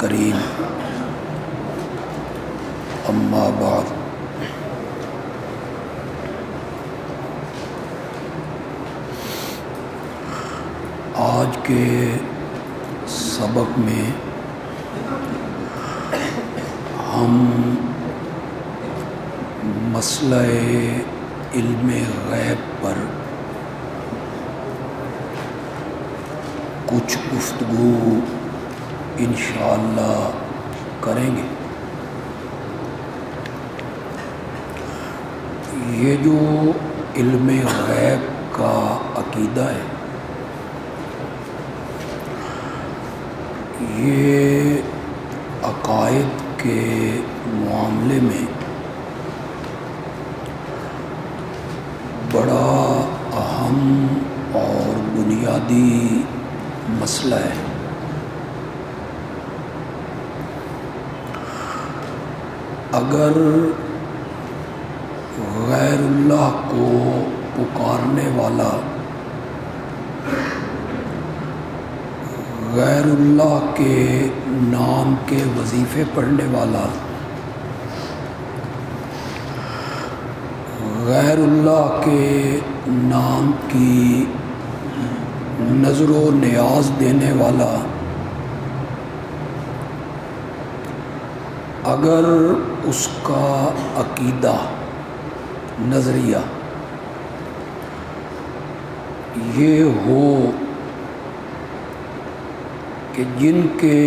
الکریم، اما بعد۔ آج کے سبق میں ہم مسئلہ علم غیب پر کچھ گفتگو انشاءاللہ کریں گے۔ یہ جو علم غیب کا عقیدہ ہے، یہ عقائد کے معاملے میں بڑا اہم اور بنیادی مسئلہ ہے۔ اگر غیر اللہ کو پکارنے والا، غیر اللہ کے نام کے وظیفے پڑھنے والا، غیر اللہ کے نام کی نظر و نیاز دینے والا اگر اس کا عقیدہ، نظریہ یہ ہو کہ جن کے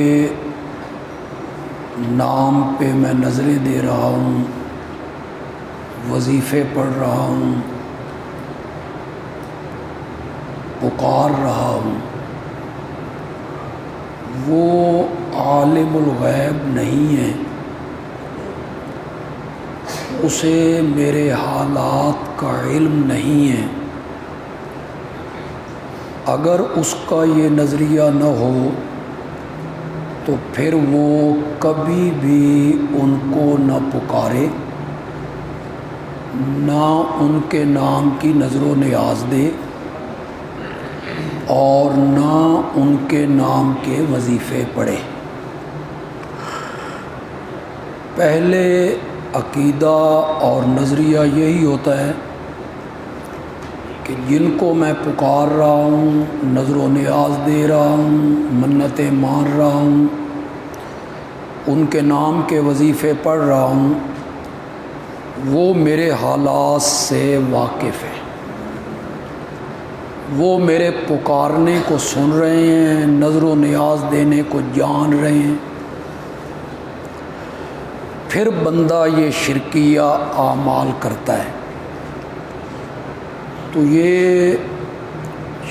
نام پہ میں نظریں دے رہا ہوں، وظیفے پڑھ رہا ہوں، پکار رہا ہوں، وہ عالم الغیب نہیں ہے، اسے میرے حالات کا علم نہیں ہے، اگر اس کا یہ نظریہ نہ ہو تو پھر وہ کبھی بھی ان کو نہ پکارے، نہ ان کے نام کی نظر و نیاز دے، اور نہ ان کے نام کے وظیفے پڑھے۔ پہلے عقیدہ اور نظریہ یہی ہوتا ہے کہ جن کو میں پکار رہا ہوں، نظر و نیاز دے رہا ہوں، منتیں مان رہا ہوں، ان کے نام کے وظیفے پڑھ رہا ہوں، وہ میرے حالات سے واقف ہے، وہ میرے پکارنے کو سن رہے ہیں، نظر و نیاز دینے کو جان رہے ہیں۔ پھر بندہ یہ شرکیہ اعمال کرتا ہے تو یہ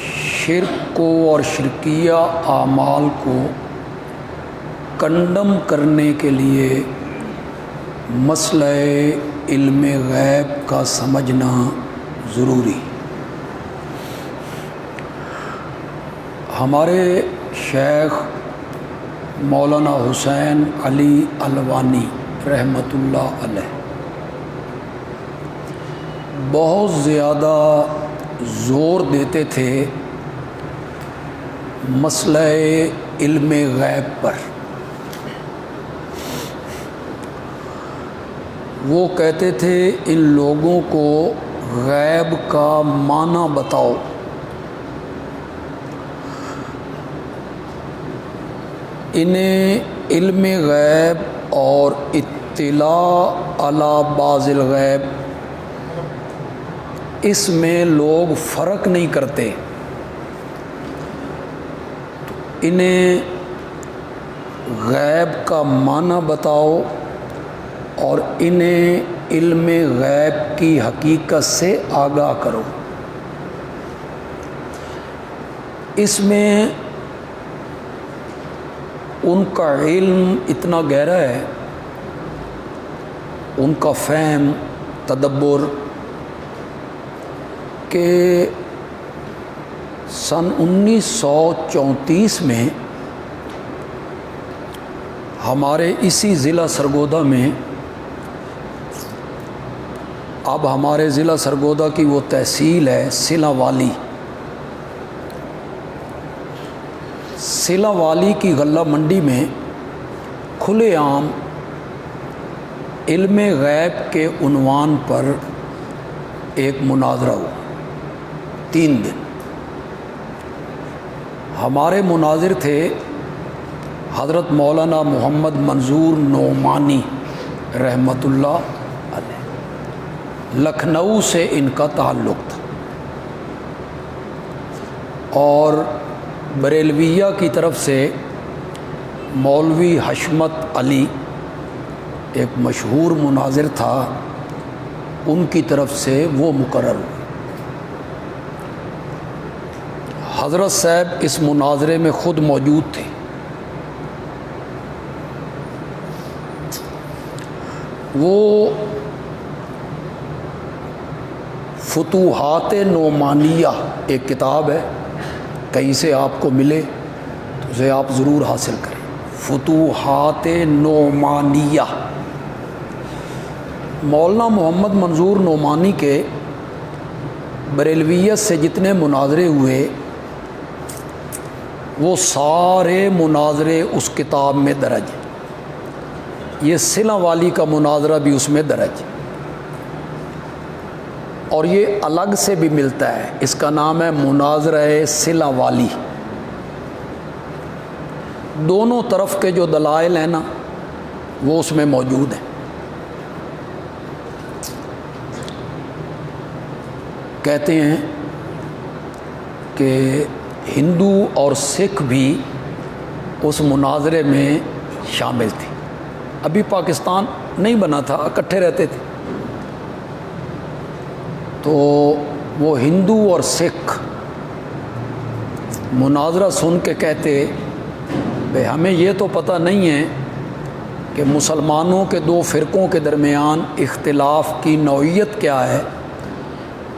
شرک کو اور شرکیہ اعمال کو کنڈم کرنے کے لیے مسئلہ علم غیب کا سمجھنا ضروری۔ ہمارے شیخ مولانا حسین علی الوانی رحمۃ اللہ علیہ بہت زیادہ زور دیتے تھے مسئلہ علم غیب پر۔ وہ کہتے تھے ان لوگوں کو غیب کا معنی بتاؤ، انہیں علم غیب اور اطلاع علی بعض الغیب اس میں لوگ فرق نہیں کرتے، تو انہیں غیب کا معنی بتاؤ اور انہیں علم غیب کی حقیقت سے آگاہ کرو۔ اس میں ان کا علم اتنا گہرا ہے، ان کا فہم، تدبر، کہ سن 1934 میں ہمارے اسی ضلع سرگودا میں، اب ہمارے ضلع سرگودا کی وہ تحصیل ہے سلا والی، سلا والی کی غلہ منڈی میں کھلے عام علم غیب کے عنوان پر ایک مناظرہ ہوا 3 دن۔ ہمارے مناظر تھے حضرت مولانا محمد منظور نعمانی رحمۃ اللہ علیہ، لکھنؤ سے ان کا تعلق تھا، اور بریلویہ کی طرف سے مولوی حشمت علی ایک مشہور مناظر تھا، ان کی طرف سے وہ مقرر ہوئے۔ حضرت صاحب اس مناظرے میں خود موجود تھے۔ وہ فتوحات نعمانیہ ایک کتاب ہے، کہیں سے آپ کو ملے تو اسے آپ ضرور حاصل کریں۔ فتوحات نعمانیہ، مولانا محمد منظور نعمانی کے بریلویت سے جتنے مناظرے ہوئے وہ سارے مناظرے اس کتاب میں درج ہیں۔ یہ صلہ والی کا مناظرہ بھی اس میں درج ہے، اور یہ الگ سے بھی ملتا ہے، اس کا نام ہے مناظرہ صلہ والی۔ دونوں طرف کے جو دلائل ہیں نا وہ اس میں موجود ہیں۔ کہتے ہیں کہ ہندو اور سکھ بھی اس مناظرے میں شامل تھے، ابھی پاکستان نہیں بنا تھا، اکٹھے رہتے تھے، تو وہ ہندو اور سکھ مناظرہ سن کے کہتے بھئی ہمیں یہ تو پتہ نہیں ہے کہ مسلمانوں کے 2 فرقوں کے درمیان اختلاف کی نوعیت کیا ہے،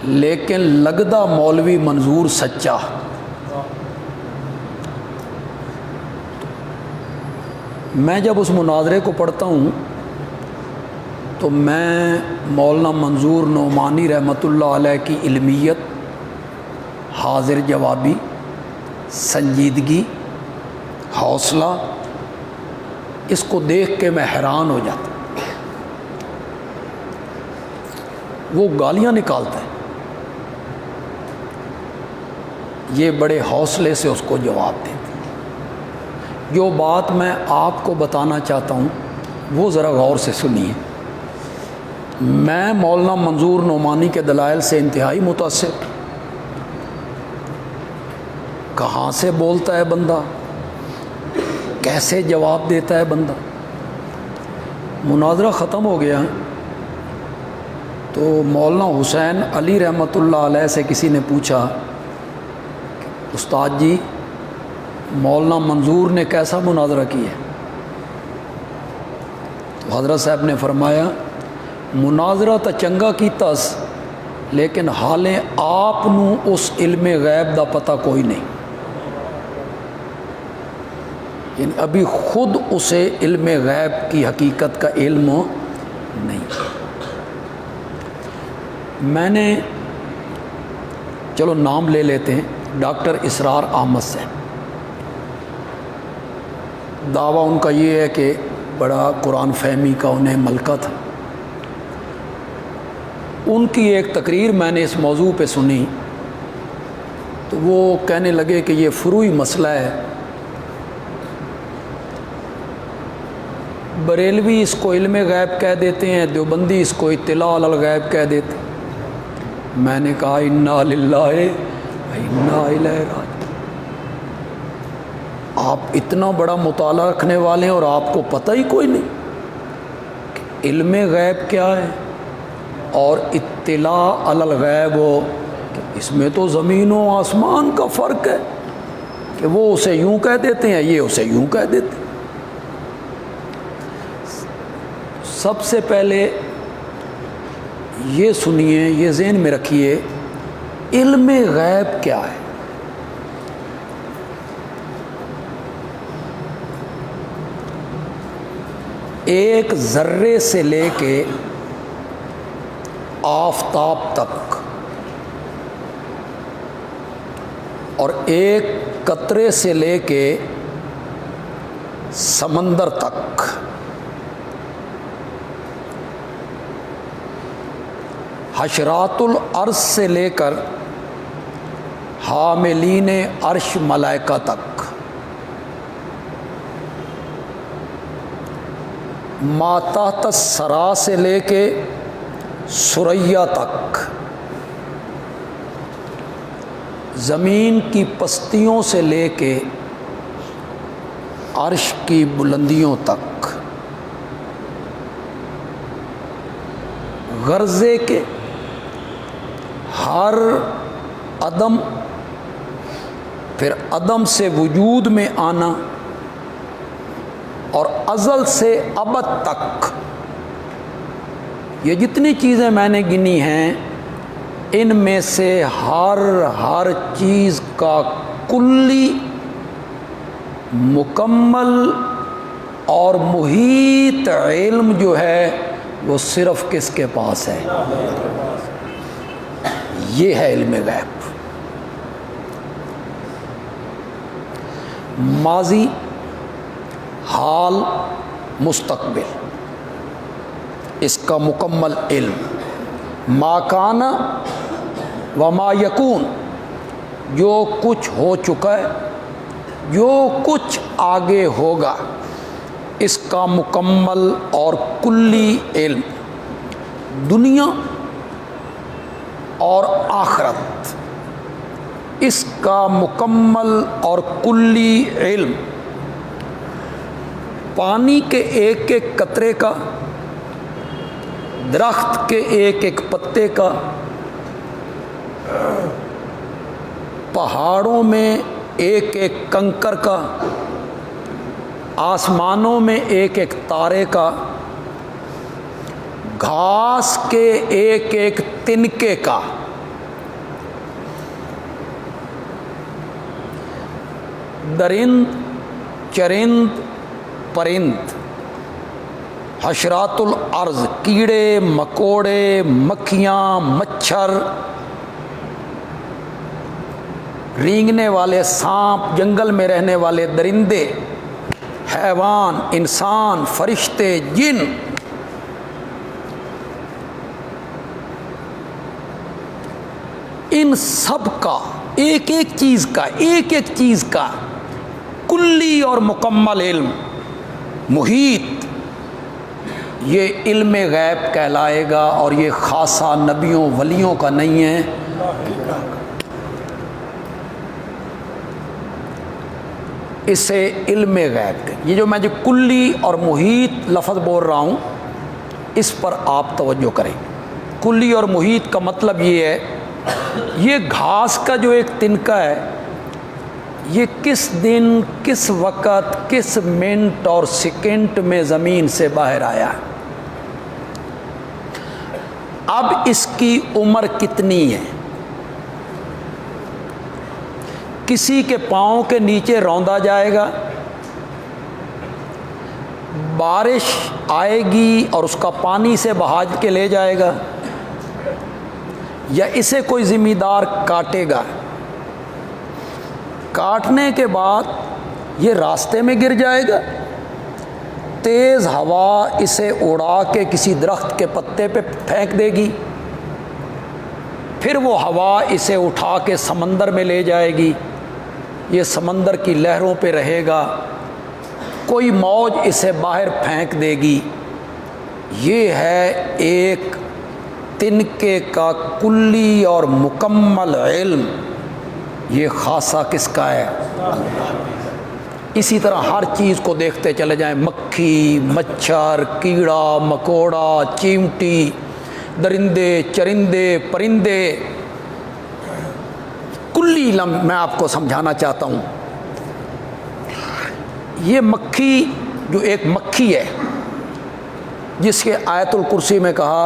لیکن لگدا مولوی منظور سچا۔ میں جب اس مناظرے کو پڑھتا ہوں تو میں مولانا منظور نعمانی رحمۃ اللہ علیہ کی علمیت، حاضر جوابی، سنجیدگی، حوصلہ، اس کو دیکھ کے میں حیران ہو جاتا۔ وہ گالیاں نکالتا ہے، یہ بڑے حوصلے سے اس کو جواب دیتے۔ جو بات میں آپ کو بتانا چاہتا ہوں وہ ذرا غور سے سنیے۔ میں مولانا منظور نعمانی کے دلائل سے انتہائی متاثر، کہاں سے بولتا ہے بندہ، کیسے جواب دیتا ہے بندہ۔ مناظرہ ختم ہو گیا تو مولانا حسین علی رحمۃ اللہ علیہ سے کسی نے پوچھا استاد جی مولانا منظور نے کیسا مناظرہ کیا ہے؟ تو حضرت صاحب نے فرمایا مناظرہ تا چنگا کیتاس، لیکن حالیں آپ نو اس علم غیب دا پتہ کوئی نہیں، یعنی ابھی خود اسے علم غیب کی حقیقت کا علم نہیں۔ میں نے چلو نام لے لیتے ہیں، ڈاکٹر اسرار احمد سے، دعویٰ ان کا یہ ہے کہ بڑا قرآن فہمی کا انہیں ملکہ تھا۔ ان کی ایک تقریر میں نے اس موضوع پہ سنی تو وہ کہنے لگے کہ یہ فروعی مسئلہ ہے، بریلوی اس کو علم غیب کہہ دیتے ہیں، دیوبندی اس کو اطلاع علی الغیب کہہ دیتے ہیں۔ میں نے کہا انا للہ و انا الیہ راجعون۔ آپ اتنا بڑا مطالعہ رکھنے والے ہیں اور آپ کو پتہ ہی کوئی نہیں کہ علم غیب کیا ہے اور اطلاع علی الغیب ہو، اس میں تو زمین و آسمان کا فرق ہے کہ وہ اسے یوں کہہ دیتے ہیں، یہ اسے یوں کہہ دیتے ہیں۔ سب سے پہلے یہ سنیے، یہ ذہن میں رکھیے، علم غیب کیا ہے؟ ایک ذرے سے لے کے آفتاب تک اور ایک قطرے سے لے کے سمندر تک، حشرات الارض سے لے کر حاملین عرش ملائکہ تک، ما تحت الثری سے لے کے ثریا تک، زمین کی پستیوں سے لے کے عرش کی بلندیوں تک، غرضے کے ہر عدم پھر عدم سے وجود میں آنا اور ازل سے ابد تک، یہ جتنی چیزیں میں نے گنی ہیں ان میں سے ہر چیز کا کلی مکمل اور محیط علم جو ہے وہ صرف کس کے پاس ہے؟ یہ ہے علم غیب۔ ماضی، حال، مستقبل، اس کا مکمل علم، ما کان و ما یکون، جو کچھ ہو چکا ہے، جو کچھ آگے ہوگا، اس کا مکمل اور کلی علم، دنیا اور آخرت، اس کا مکمل اور کلی علم، پانی کے ایک ایک قطرے کا، درخت کے ایک ایک پتے کا، پہاڑوں میں ایک ایک کنکر کا، آسمانوں میں ایک ایک تارے کا، گھاس کے ایک ایک تنکے کا، درند، چرند، پرند، حشرات الارض، کیڑے مکوڑے، مکھیاں، مچھر، رینگنے والے سانپ، جنگل میں رہنے والے درندے، حیوان، انسان، فرشتے، جن، ان سب کا ایک ایک چیز کا کلی اور مکمل علم، محیط، یہ علم غیب کہلائے گا، اور یہ خاصہ نبیوں ولیوں کا نہیں ہے، اسے علم غیب کہ یہ جو میں کلی اور محیط لفظ بول رہا ہوں اس پر آپ توجہ کریں۔ کلی اور محیط کا مطلب یہ ہے، یہ گھاس کا جو ایک تنکا ہے، یہ کس دن، کس وقت، کس منٹ اور سیکنڈ میں زمین سے باہر آیا ہے، اب اس کی عمر کتنی ہے، کسی کے پاؤں کے نیچے روندا جائے گا، بارش آئے گی اور اس کا پانی سے بہا کے لے جائے گا، یا اسے کوئی ذمہ دار کاٹے گا، کاٹنے کے بعد یہ راستے میں گر جائے گا، تیز ہوا اسے اڑا کے کسی درخت کے پتے پہ پھینک دے گی، پھر وہ ہوا اسے اٹھا کے سمندر میں لے جائے گی، یہ سمندر کی لہروں پہ رہے گا، کوئی موج اسے باہر پھینک دے گی۔ یہ ہے ایک تنکے کا کلی اور مکمل علم، یہ خاصہ کس کا ہے؟ اللہ۔ اسی طرح ہر چیز کو دیکھتے چلے جائیں، مکھی، مچھر، کیڑا مکوڑا، چیمٹی، درندے، چرندے، پرندے، کلی علم میں آپ کو سمجھانا چاہتا ہوں۔ یہ مکھی جو ایک مکھی ہے جس کے آیت الکرسی میں کہا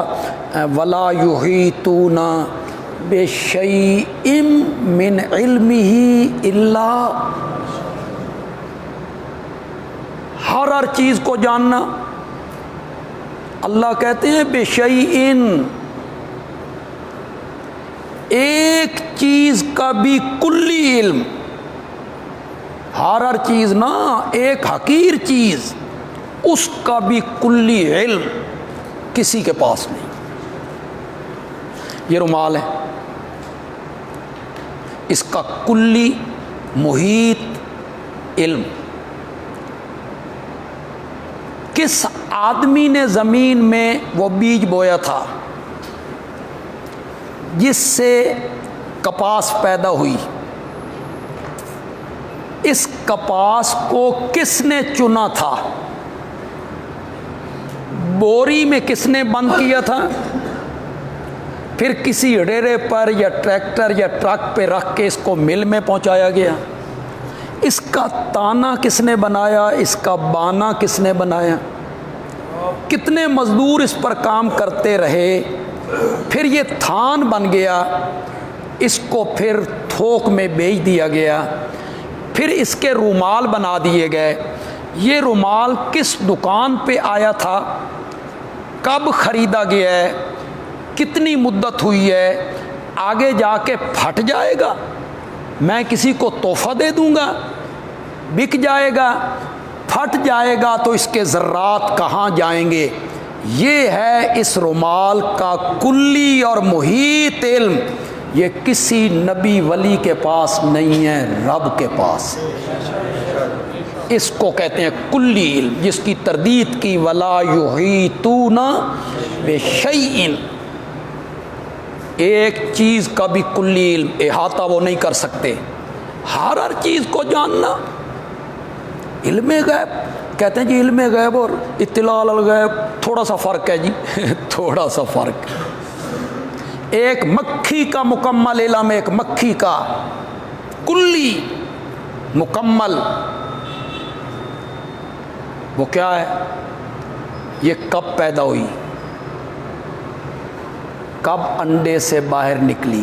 وَلَا يُحِيطُونَ بِشَيْءٍ مِّنْ عِلْمِهِ إِلَّا، ہر چیز کو جاننا، اللہ کہتے ہیں بِشَيْءٍ، ایک چیز کا بھی کلی علم، ہر چیز نا، ایک حقیر چیز اس کا بھی کلی علم کسی کے پاس نہیں۔ یہ رومال ہے، اس کا کلی محیط علم، کس آدمی نے زمین میں وہ بیج بویا تھا جس سے کپاس پیدا ہوئی، اس کپاس کو کس نے چنا تھا، بوری میں کس نے بند کیا تھا، پھر کسی ریڑے پر یا ٹریکٹر یا ٹرک پہ رکھ کے اس کو مل میں پہنچایا گیا، اس کا تانا کس نے بنایا، اس کا بانا کس نے بنایا، کتنے مزدور اس پر کام کرتے رہے، پھر یہ تھان بن گیا، اس کو پھر تھوک میں بیچ دیا گیا، پھر اس کے رومال بنا دیے گئے۔ یہ رومال کس دکان پہ آیا تھا، کب خریدا گیا ہے، کتنی مدت ہوئی ہے، آگے جا کے پھٹ جائے گا، میں کسی کو تحفہ دے دوں گا، بک جائے گا، پھٹ جائے گا تو اس کے ذرات کہاں جائیں گے۔ یہ ہے اس رومال کا کلی اور محیط علم، یہ کسی نبی ولی کے پاس نہیں ہے، رب کے پاس ہے۔ اس کو کہتے ہیں کلی علم، جس کی تردید کی ولا یحیطون بشیء، ایک چیز کا بھی کلی علم، احاطہ وہ نہیں کر سکتے، ہر چیز کو جاننا۔ علم غیب کہتے ہیں جی، علم غیب اور اطلاع علی الغیب تھوڑا سا فرق ہے جی تھوڑا سا فرق ہے۔ ایک مکھی کا مکمل علم، ایک مکھی کا کلی مکمل، وہ کیا ہے، یہ کب پیدا ہوئی، کب انڈے سے باہر نکلی،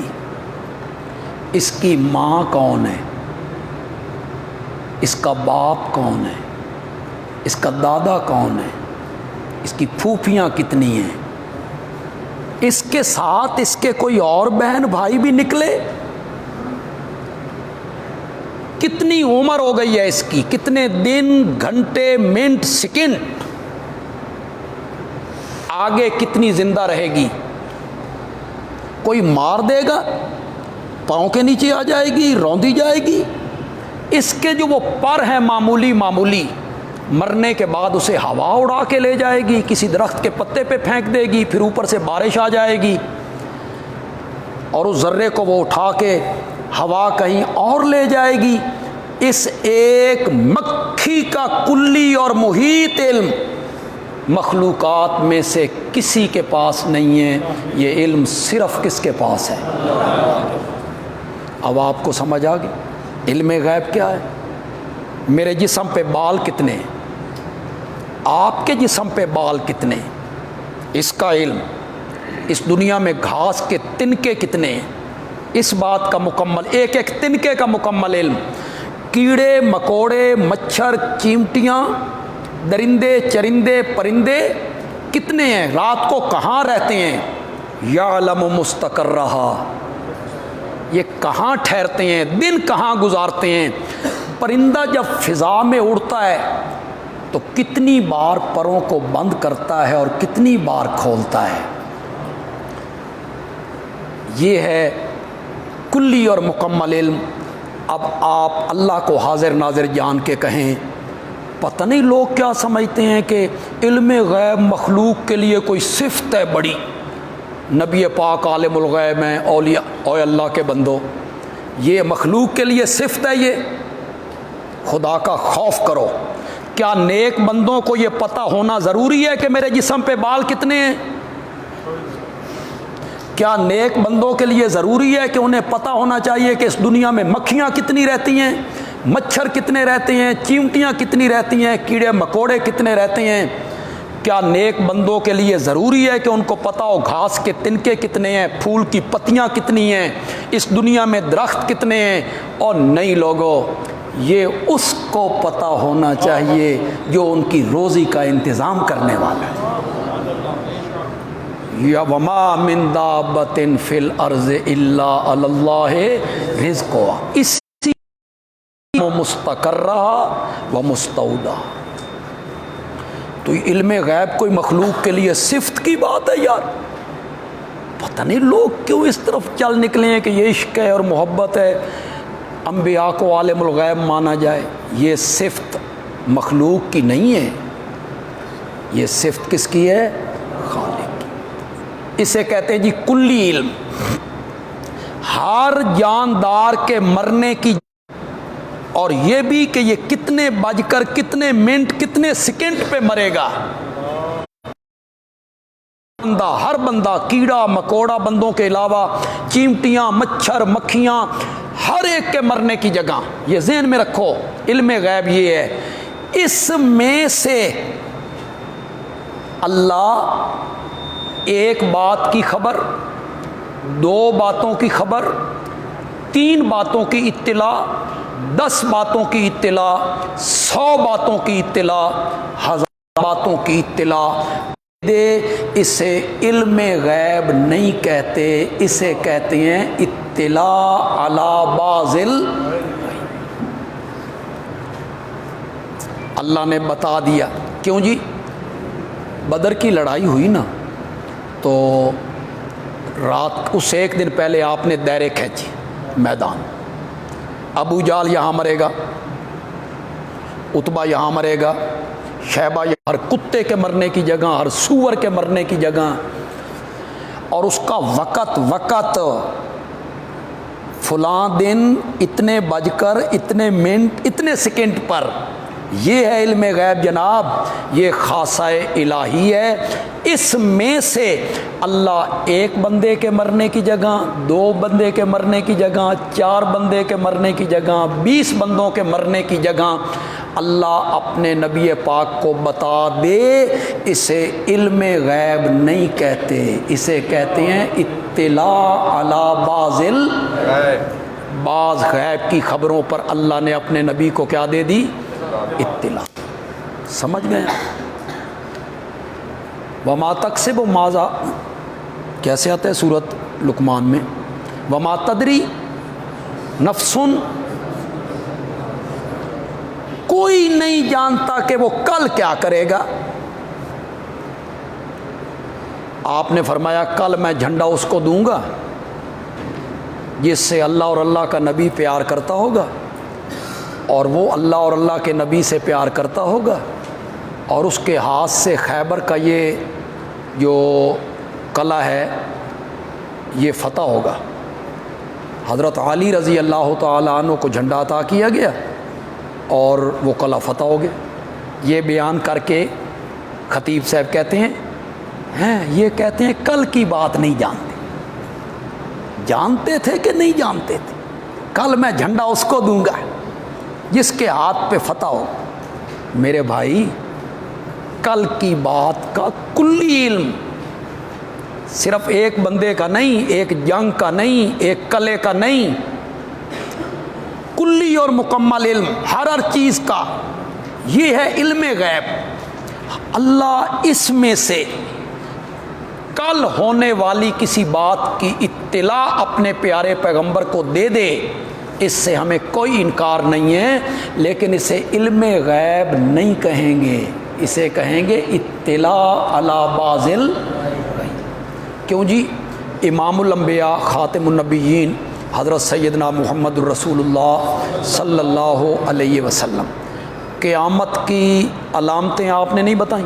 اس کی ماں کون ہے، اس کا باپ کون ہے، اس کا دادا کون ہے، اس کی پھوپھیاں کتنی ہیں، اس کے ساتھ اس کے کوئی اور بہن بھائی بھی نکلے، کتنی عمر ہو گئی ہے اس کی، کتنے دن، گھنٹے، منٹ، سیکنڈ، آگے کتنی زندہ رہے گی، کوئی مار دے گا، پاؤں کے نیچے آ جائے گی، روندی جائے گی۔ اس کے جو وہ پر ہیں معمولی معمولی، مرنے کے بعد اسے ہوا اڑا کے لے جائے گی، کسی درخت کے پتے پہ پھینک دے گی، پھر اوپر سے بارش آ جائے گی اور اس ذرے کو وہ اٹھا کے ہوا کہیں اور لے جائے گی۔ اس ایک مکھی کا کلی اور محیط علم مخلوقات میں سے کسی کے پاس نہیں ہے، یہ علم صرف کس کے پاس ہے۔ اب آپ کو سمجھ آ گئی علم غیب کیا ہے۔ میرے جسم پہ بال کتنے ہیں، آپ کے جسم پہ بال کتنے ہیں، اس کا علم، اس دنیا میں گھاس کے تنکے کتنے ہیں، اس بات کا مکمل، ایک ایک تنکے کا مکمل علم، کیڑے مکوڑے، مچھر، چیونٹیاں، درندے چرندے پرندے کتنے ہیں، رات کو کہاں رہتے ہیں، یعلم مستقرہا، یہ کہاں ٹھہرتے ہیں، دن کہاں گزارتے ہیں۔ پرندہ جب فضا میں اڑتا ہے تو کتنی بار پروں کو بند کرتا ہے اور کتنی بار کھولتا ہے۔ یہ ہے کلی اور مکمل علم۔ اب آپ اللہ کو حاضر ناظر جان کے کہیں، پتہ نہیں لوگ کیا سمجھتے ہیں کہ علم غیب مخلوق کے لیے کوئی صفت ہے بڑی، نبی پاک عالم الغیب ہیں، اولیاء اور اللہ کے بندوں، یہ مخلوق کے لیے صفت ہے۔ یہ خدا کا خوف کرو، کیا نیک بندوں کو یہ پتہ ہونا ضروری ہے کہ میرے جسم پہ بال کتنے ہیں؟ کیا نیک بندوں کے لیے ضروری ہے کہ انہیں پتہ ہونا چاہیے کہ اس دنیا میں مکھیاں کتنی رہتی ہیں، مچھر کتنے رہتے ہیں، چیونٹیاں کتنی رہتی ہیں، کیڑے مکوڑے کتنے رہتے ہیں؟ کیا نیک بندوں کے لیے ضروری ہے کہ ان کو پتہ ہو گھاس کے تنکے کتنے ہیں، پھول کی پتیاں کتنی ہیں، اس دنیا میں درخت کتنے ہیں؟ اور نہیں لوگوں، یہ اس کو پتہ ہونا چاہیے جو ان کی روزی کا انتظام کرنے والا ہے۔ یا وما من دابۃ فی الارض الا علی اللہ رزقها، اسی مستقرہ و مستودع. تو علم غیب کوئی مخلوق کے لیے صفت کی بات ہے یار. پتہ نہیں لوگ کیوں اس طرف چل نکلے ہیں کہ یہ عشق ہے اور محبت ہے, انبیاء کو عالم الغیب مانا جائے. یہ صفت مخلوق کی نہیں ہے, یہ صفت کس کی ہے؟ خالق کی. اسے کہتے ہیں جی کلی علم. ہر جاندار کے مرنے کی, اور یہ بھی کہ یہ کتنے بج کر کتنے منٹ کتنے سیکنڈ پہ مرے گا. بندہ, ہر بندہ, کیڑا مکوڑا بندوں کے علاوہ, چیمٹیاں, مچھر, مکھیاں, ہر ایک کے مرنے کی جگہ. یہ ذہن میں رکھو, علم غیب یہ ہے. اس میں سے اللہ ایک بات کی خبر, 2 باتوں کی خبر, 3 باتوں کی اطلاع, 10 باتوں کی اطلاع, 100 باتوں کی اطلاع, 1000 باتوں کی اطلاع دے. اسے علم غیب نہیں کہتے, اسے کہتے ہیں اطلاع علی بعض اللہ نے بتا دیا. کیوں جی؟ بدر کی لڑائی ہوئی نا, تو رات اس ایک دن پہلے آپ نے دائرے کھینچی میدان. ابو جال یہاں مرے گا, عتبہ یہاں مرے گا, شیبہ, ہر کتے کے مرنے کی جگہ, ہر سور کے مرنے کی جگہ, اور اس کا وقت فلاں دن اتنے بج کر اتنے منٹ اتنے سیکنڈ پر. یہ ہے علم غیب جناب, یہ خاصہ الہی ہے. اس میں سے اللہ ایک بندے کے مرنے کی جگہ, 2 بندے کے مرنے کی جگہ, 4 بندے کے مرنے کی جگہ, 20 بندوں کے مرنے کی جگہ اللہ اپنے نبی پاک کو بتا دے. اسے علم غیب نہیں کہتے, اسے کہتے ہیں اطلاع علی بعض غیب کی خبروں پر اللہ نے اپنے نبی کو کیا دے دی؟ اطلاع. سمجھ گئے؟ وما تکسب ماذا, کیسے آتا ہے سورۃ لقمان میں, وما تدری نفس, کوئی نہیں جانتا کہ وہ کل کیا کرے گا. آپ نے فرمایا کل میں جھنڈا اس کو دوں گا جس سے اللہ اور اللہ کا نبی پیار کرتا ہوگا, اور وہ اللہ اور اللہ کے نبی سے پیار کرتا ہوگا, اور اس کے ہاتھ سے خیبر کا یہ جو قلعہ ہے یہ فتح ہوگا. حضرت علی رضی اللہ تعالیٰ عنہ کو جھنڈا عطا کیا گیا اور وہ قلعہ فتح ہو گیا. یہ بیان کر کے خطیب صاحب کہتے ہیں یہ کہتے ہیں کل کی بات نہیں جانتے. جانتے تھے کہ نہیں جانتے تھے؟ کل میں جھنڈا اس کو دوں گا جس کے ہاتھ پہ فتح ہو. میرے بھائی, کل کی بات کا کلی علم, صرف ایک بندے کا نہیں, ایک جنگ کا نہیں, ایک قلعے کا نہیں, کلی اور مکمل علم ہر چیز کا. یہ ہے علم غیب. اللہ اس میں سے کل ہونے والی کسی بات کی اطلاع اپنے پیارے پیغمبر کو دے دے, اس سے ہمیں کوئی انکار نہیں ہے, لیکن اسے علم غیب نہیں کہیں گے, اسے کہیں گے اطلاع علی بعض. کیوں جی؟ امام الانبیاء خاتم النبیین حضرت سیدنا محمد الرسول اللہ صلی اللہ علیہ وسلم, قیامت کی علامتیں آپ نے نہیں بتائیں؟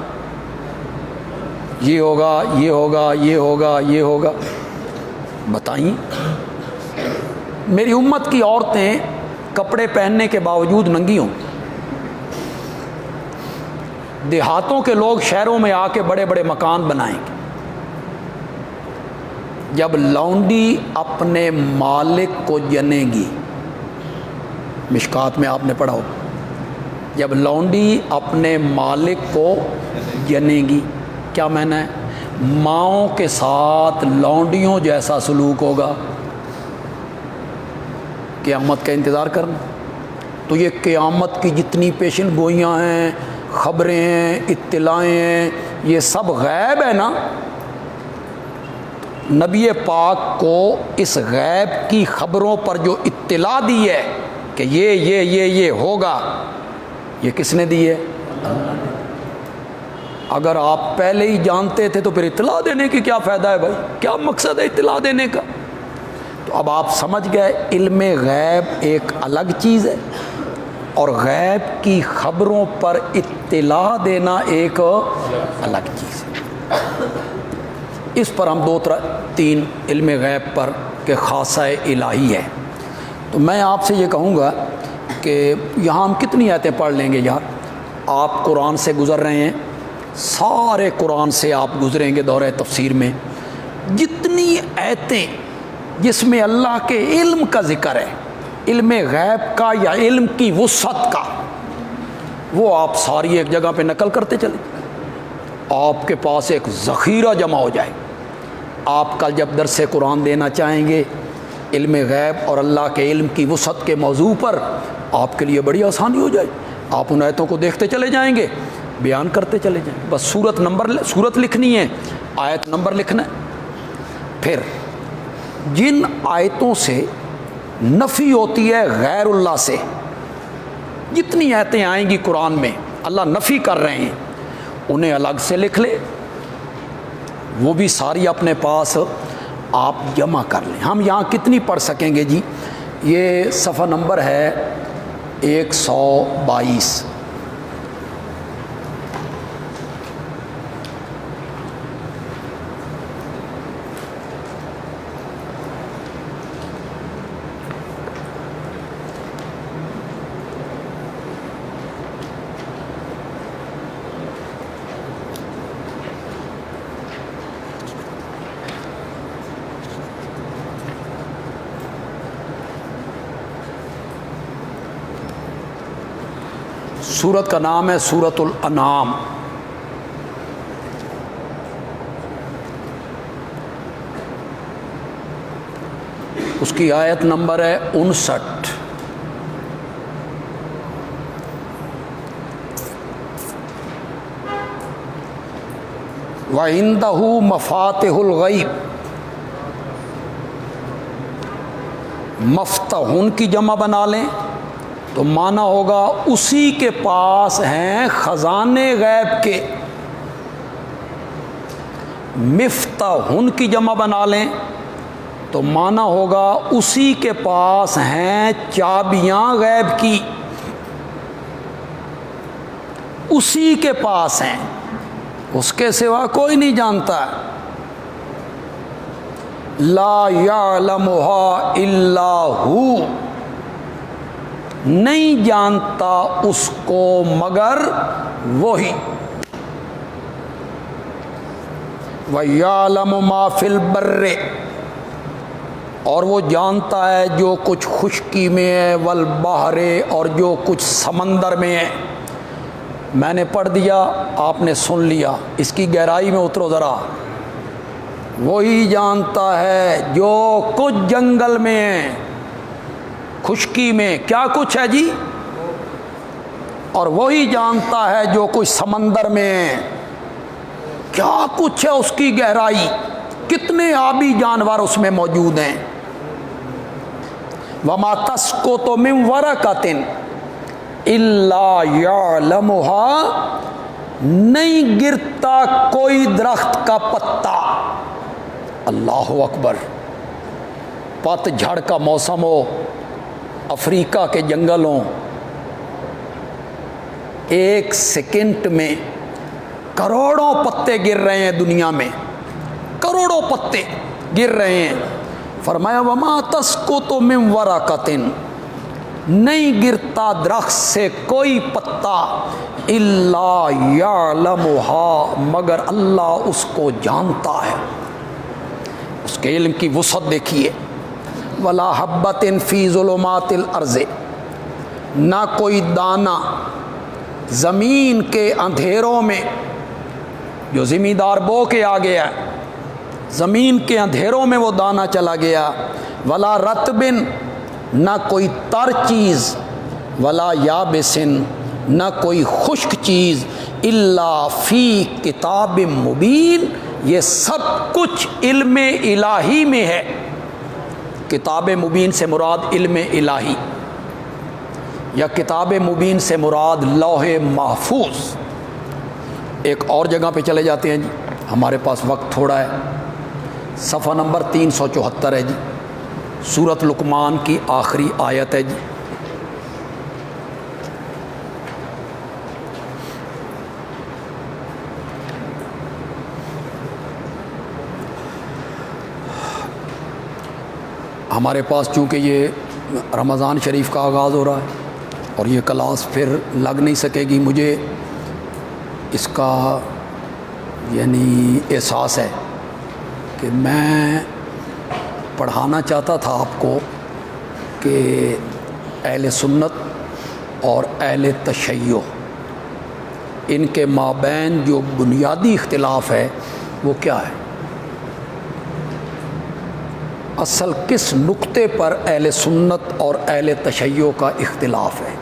یہ ہوگا, یہ ہوگا, یہ ہوگا, یہ ہوگا, بتائیں. میری امت کی عورتیں کپڑے پہننے کے باوجود ننگی ہوں. دیہاتوں کے لوگ شہروں میں آ کے بڑے بڑے مکان بنائیں گے. جب لونڈی اپنے مالک کو جنے گی, مشکات میں آپ نے پڑھا ہو, جب لونڈی اپنے مالک کو جنے گی, کیا معنی ہے؟ ماؤں کے ساتھ لونڈیوں جیسا سلوک ہوگا. قیامت کا انتظار کرنا. تو یہ قیامت کی جتنی پیشن گوئیاں ہیں, خبریں ہیں, اطلاعیں ہیں, یہ سب غیب ہے نا. نبی پاک کو اس غیب کی خبروں پر جو اطلاع دی ہے کہ یہ ہوگا، یہ کس نے دی ہے؟ اللہ نے۔ اگر آپ پہلے ہی جانتے تھے تو پھر اطلاع دینے کی کیا فائدہ ہے بھائی؟ کیا مقصد ہے اطلاع دینے کا؟ تو اب آپ سمجھ گئے علم غیب ایک الگ چیز ہے اور غیب کی خبروں پر اطلاع دینا ایک الگ چیز ہے۔ اس پر ہم 2-3 علم غیب پر کہ خاصہ الہی ہے۔ تو میں آپ سے یہ کہوں گا کہ یہاں ہم کتنی آیتیں پڑھ لیں گے یار؟ آپ قرآن سے گزر رہے ہیں، سارے قرآن سے آپ گزریں گے دورہ تفسیر میں، جتنی آیتیں جس میں اللہ کے علم کا ذکر ہے، علم غیب کا یا علم کی وسعت کا، وہ آپ ساری ایک جگہ پہ نقل کرتے چلیں، آپ کے پاس ایک ذخیرہ جمع ہو جائے۔ آپ کل جب درس قرآن دینا چاہیں گے علم غیب اور اللہ کے علم کی وسعت کے موضوع پر، آپ کے لیے بڑی آسانی ہو جائے۔ آپ ان آیتوں کو دیکھتے چلے جائیں گے، بیان کرتے چلے جائیں، بس صورت لکھنی ہے، آیت نمبر لکھنا ہے۔ پھر جن آیتوں سے نفی ہوتی ہے غیر اللہ سے، جتنی آیتیں آئیں گی قرآن میں اللہ نفی کر رہے ہیں، انہیں الگ سے لکھ لے، وہ بھی ساری اپنے پاس آپ جمع کر لیں۔ ہم یہاں کتنی پڑھ سکیں گے جی؟ یہ صفحہ نمبر ہے 122۔ سورت کا نام ہے سورۃ الانعام۔ اس کی آیت نمبر ہے 59۔ وَعِندَهُ مَفَاتِحُ الْغَیْبِ، مفتحون کی جمع بنا لیں تو معنی ہوگا اسی کے پاس ہیں خزانے غیب کے۔ مفتحون کی جمع بنا لیں تو معنی ہوگا اسی کے پاس ہیں چابیاں غیب کی، اسی کے پاس ہیں، اس کے سوا کوئی نہیں جانتا۔ لا یعلمها الا ہو، نہیں جانتا اس کو مگر وہی۔ وَيَعْلَمُ مَا فِي الْبَرِّ، اور وہ جانتا ہے جو کچھ خشکی میں ہے، وَالْبَحْرِ، اور جو کچھ سمندر میں ہے۔ میں نے پڑھ دیا، آپ نے سن لیا، اس کی گہرائی میں اترو ذرا۔ وہی جانتا ہے جو کچھ جنگل میں ہے، خشکی میں کیا کچھ ہے جی، اور وہی جانتا ہے جو کچھ سمندر میں ہے، کیا کچھ ہے اس کی گہرائی، کتنے آبی جانور اس میں موجود ہیں۔ وَمَا تَسْقُطُ مِن وَرَقَةٍ إِلَّا يَعْلَمُهَا، نہیں گرتا کوئی درخت کا پتا، اللہ اکبر، پت جھڑ کا موسم ہو، افریقہ کے جنگل ہوں، ایک سیکنڈ میں کروڑوں پتے گر رہے ہیں دنیا میں، کروڑوں پتے گر رہے ہیں۔ فرمایا وَمَا تَسْقُطُ مِن وَرَقَةٍ، نہیں گرتا درخت سے کوئی پتا، إِلَّا يَعْلَمُهَا، مگر اللہ اس کو جانتا ہے۔ اس کے علم کی وسعت دیکھیے۔ وَلَا حَبَّةٍ فِي ظُلُمَاتِ الْأَرْضِ، نہ کوئی دانہ زمین کے اندھیروں میں، جو زمیندار بو کے آ گیا، زمین کے اندھیروں میں وہ دانہ چلا گیا۔ وَلَا رَطْبٍ، نہ کوئی تر چیز، وَلَا يَابِسٍ، نہ کوئی خشک چیز، إِلَّا فِي کتاب مبین، یہ سب کچھ علم الہی میں ہے۔ کتاب مبین سے مراد علم الہی، یا کتاب مبین سے مراد لوح محفوظ۔ ایک اور جگہ پہ چلے جاتے ہیں جی، ہمارے پاس وقت تھوڑا ہے، صفحہ نمبر 374 ہے جی، سورۃ لقمان کی آخری آیت ہے جی۔ ہمارے پاس چونکہ یہ رمضان شریف کا آغاز ہو رہا ہے اور یہ کلاس پھر لگ نہیں سکے گی، مجھے اس کا یعنی احساس ہے کہ میں پڑھانا چاہتا تھا آپ کو کہ اہل سنت اور اہل تشیع ان کے مابین جو بنیادی اختلاف ہے وہ کیا ہے، اصل کس نقطے پر اہل سنت اور اہل تشیع کا اختلاف ہے،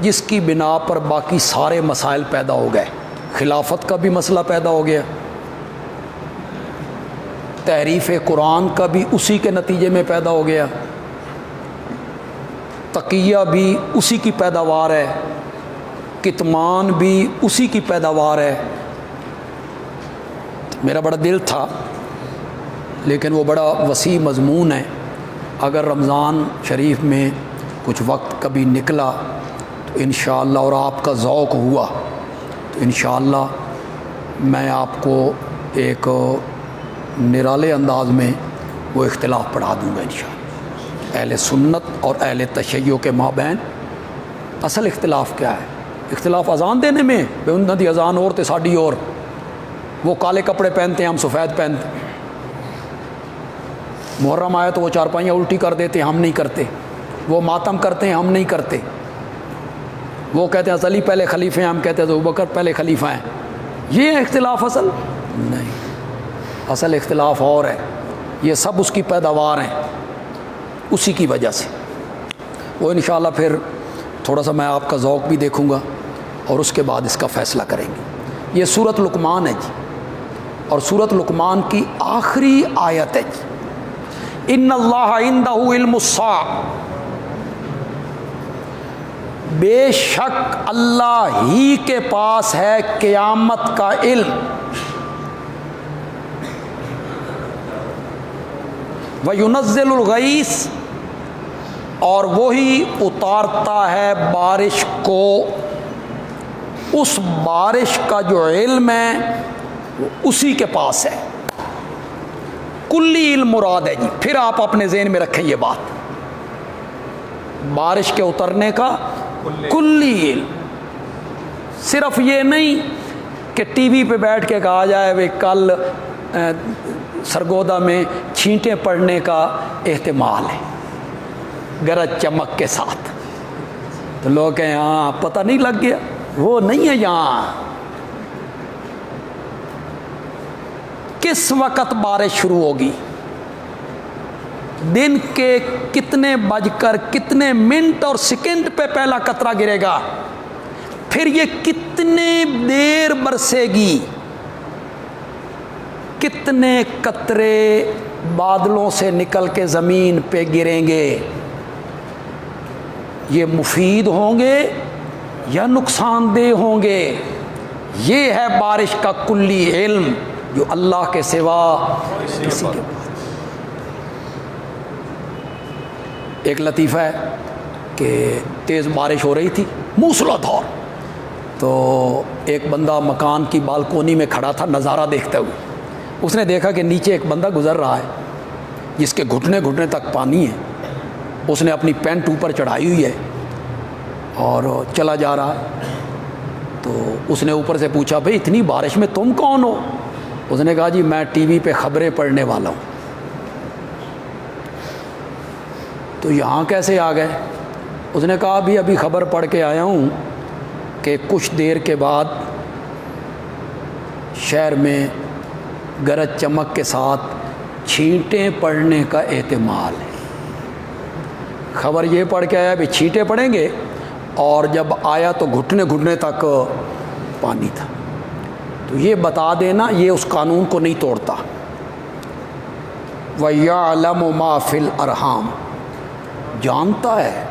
جس کی بنا پر باقی سارے مسائل پیدا ہو گئے۔ خلافت کا بھی مسئلہ پیدا ہو گیا، تحریف قرآن کا بھی اسی کے نتیجے میں پیدا ہو گیا، تقیہ بھی اسی کی پیداوار ہے، کتمان بھی اسی کی پیداوار ہے۔ میرا بڑا دل تھا، لیکن وہ بڑا وسیع مضمون ہے، اگر رمضان شریف میں کچھ وقت کبھی نکلا تو انشاءاللہ اور آپ کا ذوق ہوا تو انشاءاللہ میں آپ کو ایک نرالے انداز میں وہ اختلاف پڑھا دوں گا انشاءاللہ۔ اہل سنت اور اہل تشیع کے مابین اصل اختلاف کیا ہے؟ اختلاف اذان دینے میں، بے انہاں دی اذان اور تے ساڈی اور، وہ کالے کپڑے پہنتے ہیں ہم سفید پہنتے ہیں، محرم آیا تو وہ چارپائیاں الٹی کر دیتے ہم نہیں کرتے، وہ ماتم کرتے ہیں ہم نہیں کرتے، وہ کہتے ہیں علی پہلے خلیفہ ہیں ہم کہتے ہیں ابوبکر پہلے خلیفہ ہیں۔ یہ ہے اختلاف اصل؟ نہیں، اصل اختلاف اور ہے، یہ سب اس کی پیداوار ہیں، اسی کی وجہ سے۔ وہ انشاءاللہ پھر تھوڑا سا میں آپ کا ذوق بھی دیکھوں گا اور اس کے بعد اس کا فیصلہ کریں گے۔ یہ سورۃ لقمان ہے جی، اور سورۃ لقمان کی آخری آیت ہے جی، ان اللہ عندہ علم الساعہ، بے شک اللہ ہی کے پاس ہے قیامت کا علم، وَيُنَزِّلُ الْغَيْثَ، اور وہی اتارتا ہے بارش کو، اس بارش کا جو علم ہے وہ اسی کے پاس ہے۔ کلی علم مراد ہے جی، پھر آپ اپنے ذہن میں رکھیں یہ بات، بارش کے اترنے کا کلی علم، صرف یہ نہیں کہ ٹی وی پہ بیٹھ کے کہا جائے وہ کل سرگودا میں چھینٹیں پڑنے کا احتمال ہے گرج چمک کے ساتھ، تو لوگ کہیں ہاں پتہ نہیں لگ گیا، وہ نہیں ہے یہاں، کس وقت بارش شروع ہوگی، دن کے کتنے بج کر کتنے منٹ اور سیکنڈ پہ پہلا قطرہ گرے گا، پھر یہ کتنے دیر برسے گی، کتنے قطرے بادلوں سے نکل کے زمین پہ گریں گے، یہ مفید ہوں گے یا نقصان دہ ہوں گے، یہ ہے بارش کا کلی علم جو اللہ کے سوا کسی کے پاس۔ ایک لطیفہ ہے کہ تیز بارش ہو رہی تھی موسلا دھار، تو ایک بندہ مکان کی بالکونی میں کھڑا تھا نظارہ دیکھتے ہوئے، اس نے دیکھا کہ نیچے ایک بندہ گزر رہا ہے جس کے گھٹنے گھٹنے تک پانی ہے، اس نے اپنی پینٹ اوپر چڑھائی ہوئی ہے اور چلا جا رہا ہے، تو اس نے اوپر سے پوچھا بھئی اتنی بارش میں تم کون ہو؟ اس نے کہا جی میں ٹی وی پہ خبریں پڑھنے والا ہوں۔ تو یہاں کیسے آ گئے؟ اس نے کہا ابھی خبر پڑھ کے آیا ہوں کہ کچھ دیر کے بعد شہر میں گرج چمک کے ساتھ چھینٹیں پڑنے کا احتمال ہے۔ خبر یہ پڑھ کے آیا بھی چھینٹیں پڑیں گے، اور جب آیا تو گھٹنے گھٹنے تک پانی تھا۔ تو یہ بتا دینا یہ اس قانون کو نہیں توڑتا۔ وَيَعْلَمُ مَا فِي الْأَرْحَامِ، جانتا ہے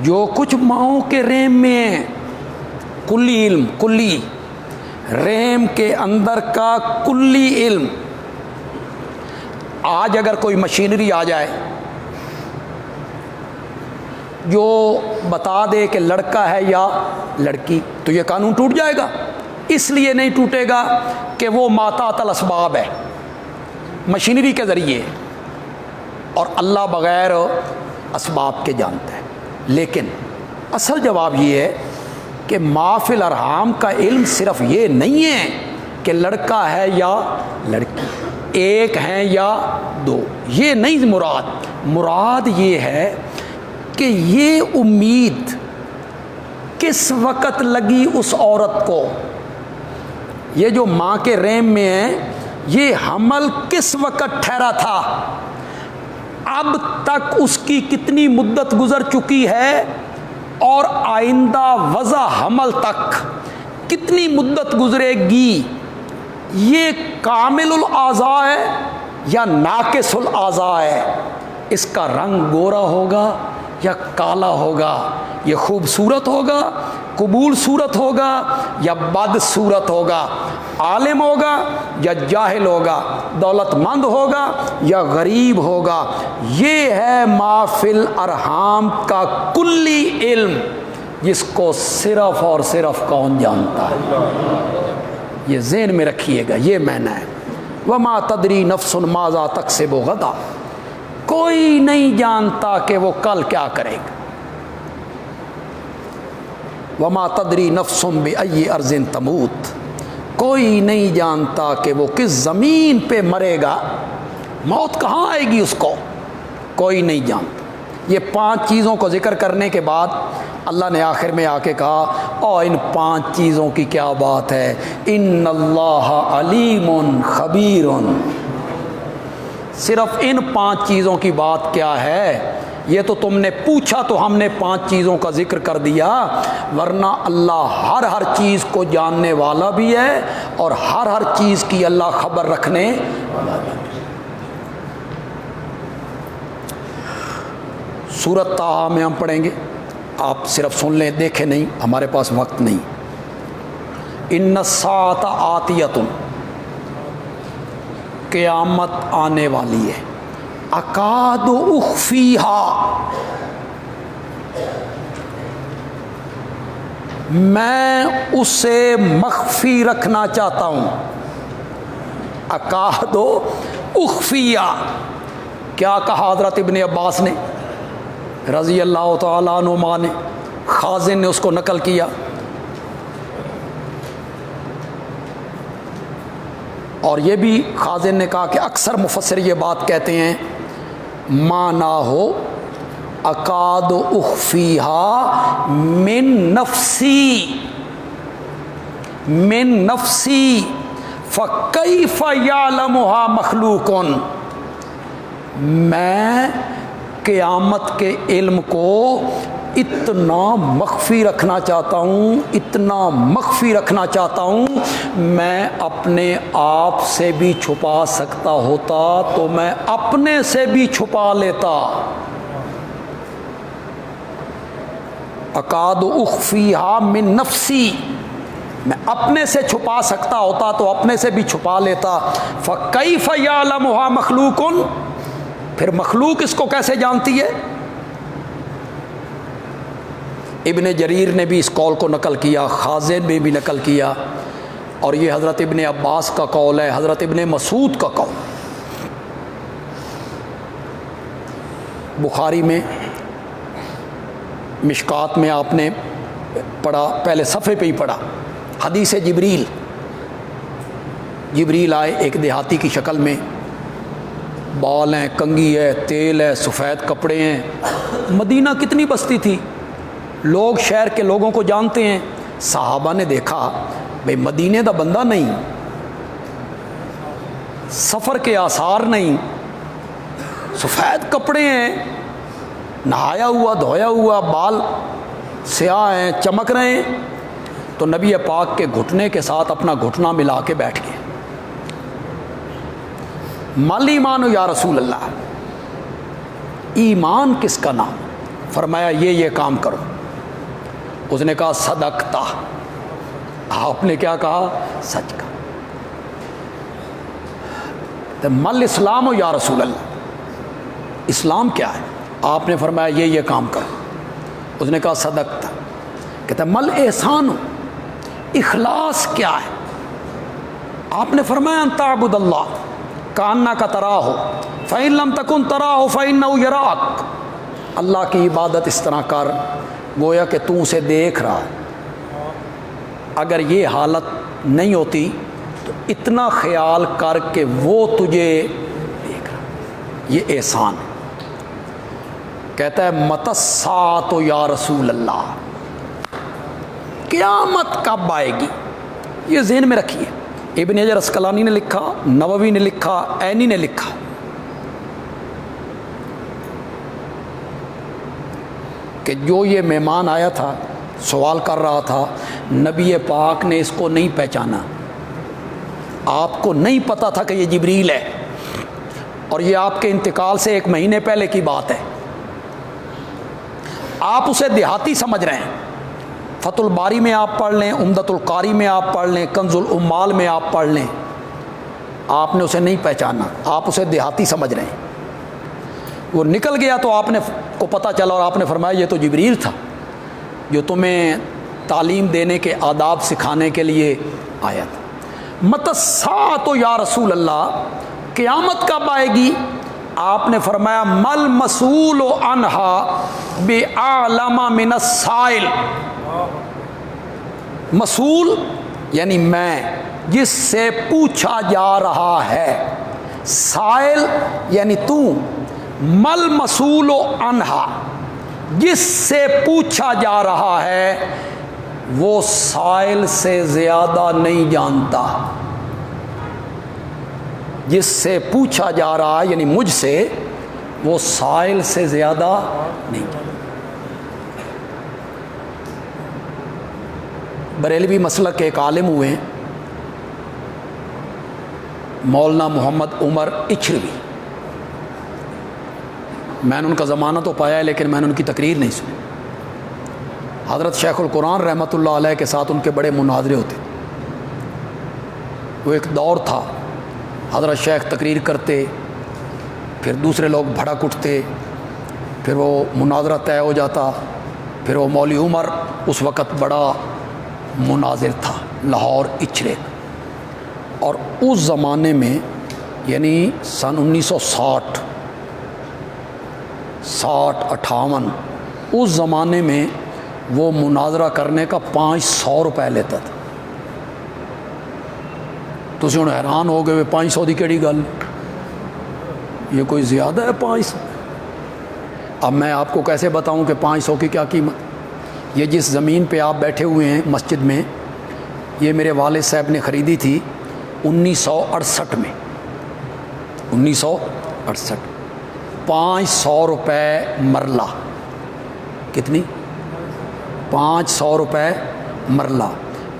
جو کچھ ماؤں کے رحم میں ہے، کلی علم، کلی رحم کے اندر کا کلی علم. آج اگر کوئی مشینری آ جائے جو بتا دے کہ لڑکا ہے یا لڑکی، تو یہ قانون ٹوٹ جائے گا. اس لیے نہیں ٹوٹے گا کہ وہ ماتات الاسباب ہے، مشینری کے ذریعے، اور اللہ بغیر اسباب کے جانتا ہے. لیکن اصل جواب یہ ہے کہ ما فی الارحام کا علم صرف یہ نہیں ہے کہ لڑکا ہے یا لڑکی، ایک ہیں یا دو، یہ نہیں مراد یہ ہے کہ یہ امید کس وقت لگی اس عورت کو، یہ جو ماں کے رحم میں ہے یہ حمل کس وقت ٹھہرا تھا، اب تک اس کی کتنی مدت گزر چکی ہے، اور آئندہ وضع حمل تک کتنی مدت گزرے گی. یہ کامل الاعضاء ہے یا ناقص الاعضاء ہے، اس کا رنگ گورا ہوگا یا کالا ہوگا، یہ خوبصورت ہوگا، قبول صورت ہوگا یا بد صورت ہوگا، عالم ہوگا یا جاہل ہوگا، دولت مند ہوگا یا غریب ہوگا. یہ ہے ما فی الارحام کا کلی علم، جس کو صرف اور صرف کون جانتا ہے. یہ ذہن میں رکھیے گا، یہ معنی ہے. وما تدری نفس ماذا تکسب غدا، کوئی نہیں جانتا کہ وہ کل کیا کرے گا. وما تدری نفس بأی ارض تموت، کوئی نہیں جانتا کہ وہ کس زمین پہ مرے گا، موت کہاں آئے گی اس کو، کوئی نہیں جانتا. یہ 5 چیزوں کو ذکر کرنے کے بعد اللہ نے آخر میں آ کے کہا اور ان 5 چیزوں کی کیا بات ہے، ان اللہ علیم خبیر. صرف ان 5 چیزوں کی بات کیا ہے، یہ تو تم نے پوچھا تو ہم نے 5 چیزوں کا ذکر کر دیا، ورنہ اللہ ہر چیز کو جاننے والا بھی ہے اور ہر چیز کی اللہ خبر رکھنے والا بھی. سورۃ طٰہٰ میں ہم پڑھیں گے، آپ صرف سن لیں، دیکھیں نہیں، ہمارے پاس وقت نہیں. ان الساعۃ آتیۃ، قیامت آنے والی ہے. اکاد اخفیہا، میں اسے مخفی رکھنا چاہتا ہوں. اکاد اخفیہا، کیا کہا حضرت ابن عباس نے رضی اللہ تعالیٰ عنہما نے، خازن نے اس کو نقل کیا. اور یہ بھی خازن نے کہا کہ اکثر مفسر یہ بات کہتے ہیں مانا ہو اکاد اخفیہا من نفسی فکیف یعلمہا مخلوق، میں قیامت کے علم کو اتنا مخفی رکھنا چاہتا ہوں، اتنا مخفی رکھنا چاہتا ہوں، میں اپنے آپ سے بھی چھپا سکتا ہوتا تو میں اپنے سے بھی چھپا لیتا. اکاد اخفیہا من نفسی، میں اپنے سے چھپا سکتا ہوتا تو اپنے سے بھی چھپا لیتا. فکیف یعلمہا مخلوق، پھر مخلوق اس کو کیسے جانتی ہے؟ ابن جریر نے بھی اس قول کو نقل کیا، خازن نے بھی نقل کیا، اور یہ حضرت ابن عباس کا قول ہے، حضرت ابن مسعود کا قول. بخاری میں مشکات میں آپ نے پڑھا، پہلے صفحے پہ ہی پڑھا، حدیث جبریل آئے ایک دیہاتی کی شکل میں، بال ہیں، کنگھی ہے، تیل ہے، سفید کپڑے ہیں. مدینہ کتنی بستی تھی، لوگ شہر کے لوگوں کو جانتے ہیں. صحابہ نے دیکھا بھئی مدینے دا بندہ نہیں، سفر کے آثار نہیں، سفید کپڑے ہیں، نہایا ہوا دھویا ہوا، بال سیاہ ہیں، چمک رہے ہیں. تو نبی پاک کے گھٹنے کے ساتھ اپنا گھٹنا ملا کے بیٹھ گئے. مال ایمان یا رسول اللہ، ایمان کس کا نام؟ فرمایا یہ کام کرو. اس نے کہا صدقتا. آپ نے کیا کہا؟ سچ کہا. تو مل اسلام ہو یا رسول اللہ، اسلام کیا ہے؟ آپ نے فرمایا یہ کام کرو. اس نے کہا صدقتا. کہتا مل احسان ہو، اخلاص کیا ہے؟ آپ نے فرمایا ان تعبد اللہ کانک تراہ فإن لم تکن تراہ فإنہ یراک. اللہ کی عبادت اس طرح کر گویا کہ تو اسے دیکھ رہا ہے. اگر یہ حالت نہیں ہوتی تو اتنا خیال کر کے وہ تجھے دیکھ رہا. یہ احسان ہے. کہتا ہے متی الساعۃ یا رسول اللہ، قیامت کب آئے گی؟ یہ ذہن میں رکھیے. ابن حجر عسقلانی نے لکھا، نووی نے لکھا، عینی نے لکھا. کہ جو یہ مہمان آیا تھا سوال کر رہا تھا، نبی پاک نے اس کو نہیں پہچانا. آپ کو نہیں پتا تھا کہ یہ جبریل ہے، اور یہ آپ کے انتقال سے 1 مہینے پہلے کی بات ہے. آپ اسے دیہاتی سمجھ رہے ہیں. فتح الباری میں آپ پڑھ لیں، عمدۃ القاری میں آپ پڑھ لیں، کنز العمال میں آپ پڑھ لیں. آپ نے اسے نہیں پہچانا، آپ اسے دیہاتی سمجھ رہے ہیں. وہ نکل گیا تو آپ نے کو پتہ چلا، اور آپ نے فرمایا یہ تو جبریل تھا جو تمہیں تعلیم دینے کے آداب سکھانے کے لیے آیا تھا. متی الساعۃ یا رسول اللہ، قیامت کب آئے گی؟ آپ نے فرمایا مل مسئول عنہا بعلم من السائل. مسئول یعنی میں، جس سے پوچھا جا رہا ہے. سائل یعنی تو. مل مسئول عنہا، جس سے پوچھا جا رہا ہے وہ سائل سے زیادہ نہیں جانتا. جس سے پوچھا جا رہا ہے یعنی مجھ سے، وہ سائل سے زیادہ نہیں جانتا. بریلوی مسلک کے ایک عالم ہوئے ہیں مولانا محمد عمر اچھروی. میں نے ان کا زمانہ تو پایا ہے لیکن میں نے ان کی تقریر نہیں سنی. حضرت شیخ القرآن رحمۃ اللہ علیہ کے ساتھ ان کے بڑے مناظرے ہوتے. وہ ایک دور تھا حضرت شیخ تقریر کرتے، پھر دوسرے لوگ بھڑک اٹھتے، پھر وہ مناظرہ طے ہو جاتا. پھر وہ مولوی عمر اس وقت بڑا مناظر تھا لاہور اچھرے. اور اس زمانے میں یعنی سن 1960 58 اس زمانے میں وہ مناظرہ کرنے کا 500 روپے لیتا تھا. تو ہوں حیران ہو گئے 500 دی کیڑی گل، یہ کوئی زیادہ ہے 500؟ اب میں آپ کو کیسے بتاؤں کہ 500 کی کیا قیمت. یہ جس زمین پہ آپ بیٹھے ہوئے ہیں مسجد میں، یہ میرے والد صاحب نے خریدی تھی 1968 میں. 1968 500 روپے مرلہ. کتنی؟ 500 روپے مرلہ.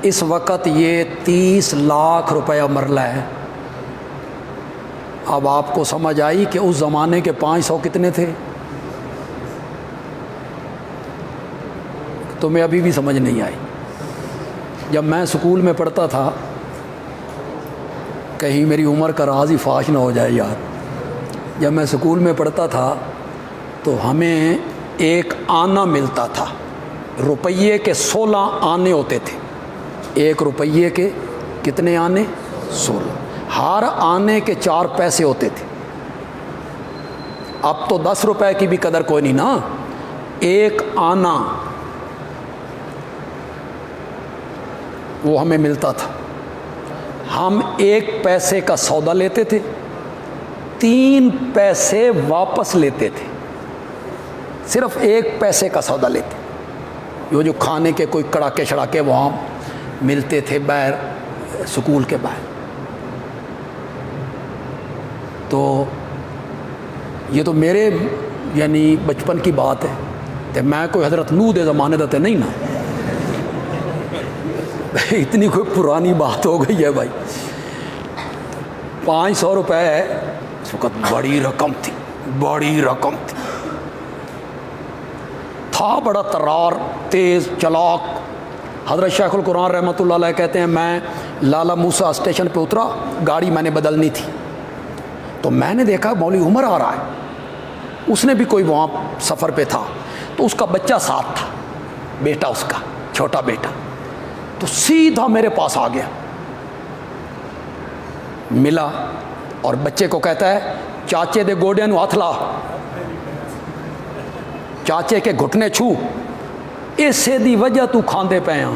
اس وقت یہ 30 لاکھ روپے مرلہ ہے. اب آپ کو سمجھ آئی کہ اس زمانے کے 500 کتنے تھے؟ تمہیں ابھی بھی سمجھ نہیں آئی. جب میں اسکول میں پڑھتا تھا، کہیں میری عمر کا راز ہی فاش نہ ہو جائے یار، جب میں اسکول میں پڑھتا تھا تو ہمیں ایک آنا ملتا تھا. روپیے کے 16 آنے ہوتے تھے. 1 روپیے کے کتنے آنے؟ 16. ہر آنے کے 4 پیسے ہوتے تھے. اب تو 10 روپے کی بھی قدر کوئی نہیں نا. 1 آنا وہ ہمیں ملتا تھا. ہم 1 پیسے کا سودا لیتے تھے، 3 پیسے واپس لیتے تھے. صرف 1 پیسے کا سودا لیتے. وہ جو کھانے کے کوئی کڑاکے شڑاکے وہاں ملتے تھے باہر سکول کے باہر. تو یہ تو میرے یعنی بچپن کی بات ہے. تو میں کوئی حضرت نوح دے زمانے دا نہیں نا. اتنی کوئی پرانی بات ہو گئی ہے بھائی. 500 روپے اس وقت بڑی رقم تھی، بڑی رقم تھی. تھا بڑا طرار، تیز، چلاک۔ حضرت شیخ القرآن رحمۃ اللہ علیہ کہتے ہیں میں لالا موسیٰ اسٹیشن پہ اترا، گاڑی میں نے بدلنی تھی، تو میں نے دیکھا مولوی عمر آ رہا ہے، اس نے بھی کوئی وہاں سفر پہ تھا، تو اس کا بچہ ساتھ تھا، بیٹا اس کا چھوٹا بیٹا، تو سیدھا میرے پاس آ گیا، ملا اور بچے کو کہتا ہے چاچے دے گوڈے نو ہاتھ لا، چاچے کے گھٹنے چھو، اسے دی وجہ تو کھاندے پے ہاں۔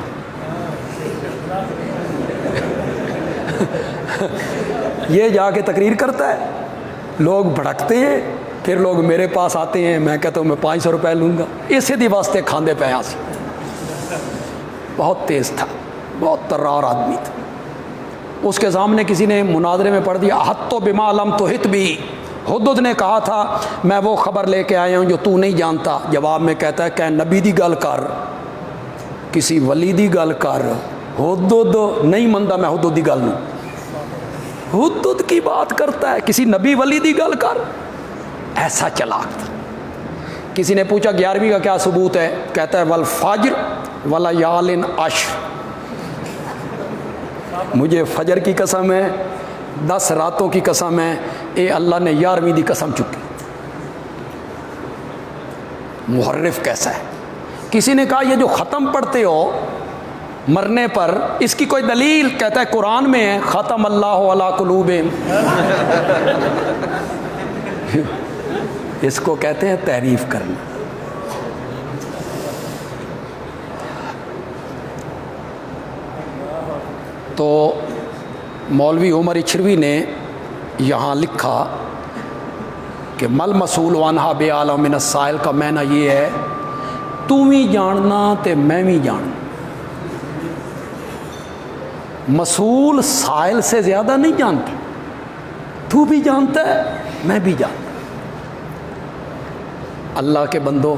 یہ جا کے تقریر کرتا ہے، لوگ بھڑکتے ہیں، پھر لوگ میرے پاس آتے ہیں، میں کہتا ہوں میں 500 روپے لوں گا، اسے دی واسطے کھاندے پے ہاں۔ بہت تیز تھا، بہت طرار آدمی تھا۔ اس کے سامنے کسی نے مناظرے میں پڑھ دیا احط بما لم تحط بھی، حدد نے کہا تھا میں وہ خبر لے کے آیا ہوں جو تو نہیں جانتا، جواب میں کہتا ہے کہ نبی دی گل کر، کسی ولی دی گل کر، حدد نہیں مندا میں حدد دی گل نہیں، حدد کی بات کرتا ہے، کسی نبی ولی دی گل کر، ایسا چلاک تھا۔ کسی نے پوچھا 11ویں کا کیا ثبوت ہے، کہتا ہے والفجر ولیال عشر، مجھے فجر کی قسم ہے، 10 راتوں کی قسم ہے، اے اللہ نے 11ویں دی قسم چکی۔ محرف کیسا ہے۔ کسی نے کہا یہ جو ختم پڑھتے ہو مرنے پر، اس کی کوئی دلیل، کہتا ہے قرآن میں ہے ختم اللہ علی قلوبہم۔ اس کو کہتے ہیں تحریف کرنا۔ تو مولوی عمر اچھروی نے یہاں لکھا کہ مل مسئول عنہا بعالم من السائل کا معنی یہ ہے تو بھی جاننا تے میں بھی جاننا، مسئول سائل سے زیادہ نہیں جانتا، تو بھی جانتا ہے میں بھی جانتا۔ اللہ کے بندو،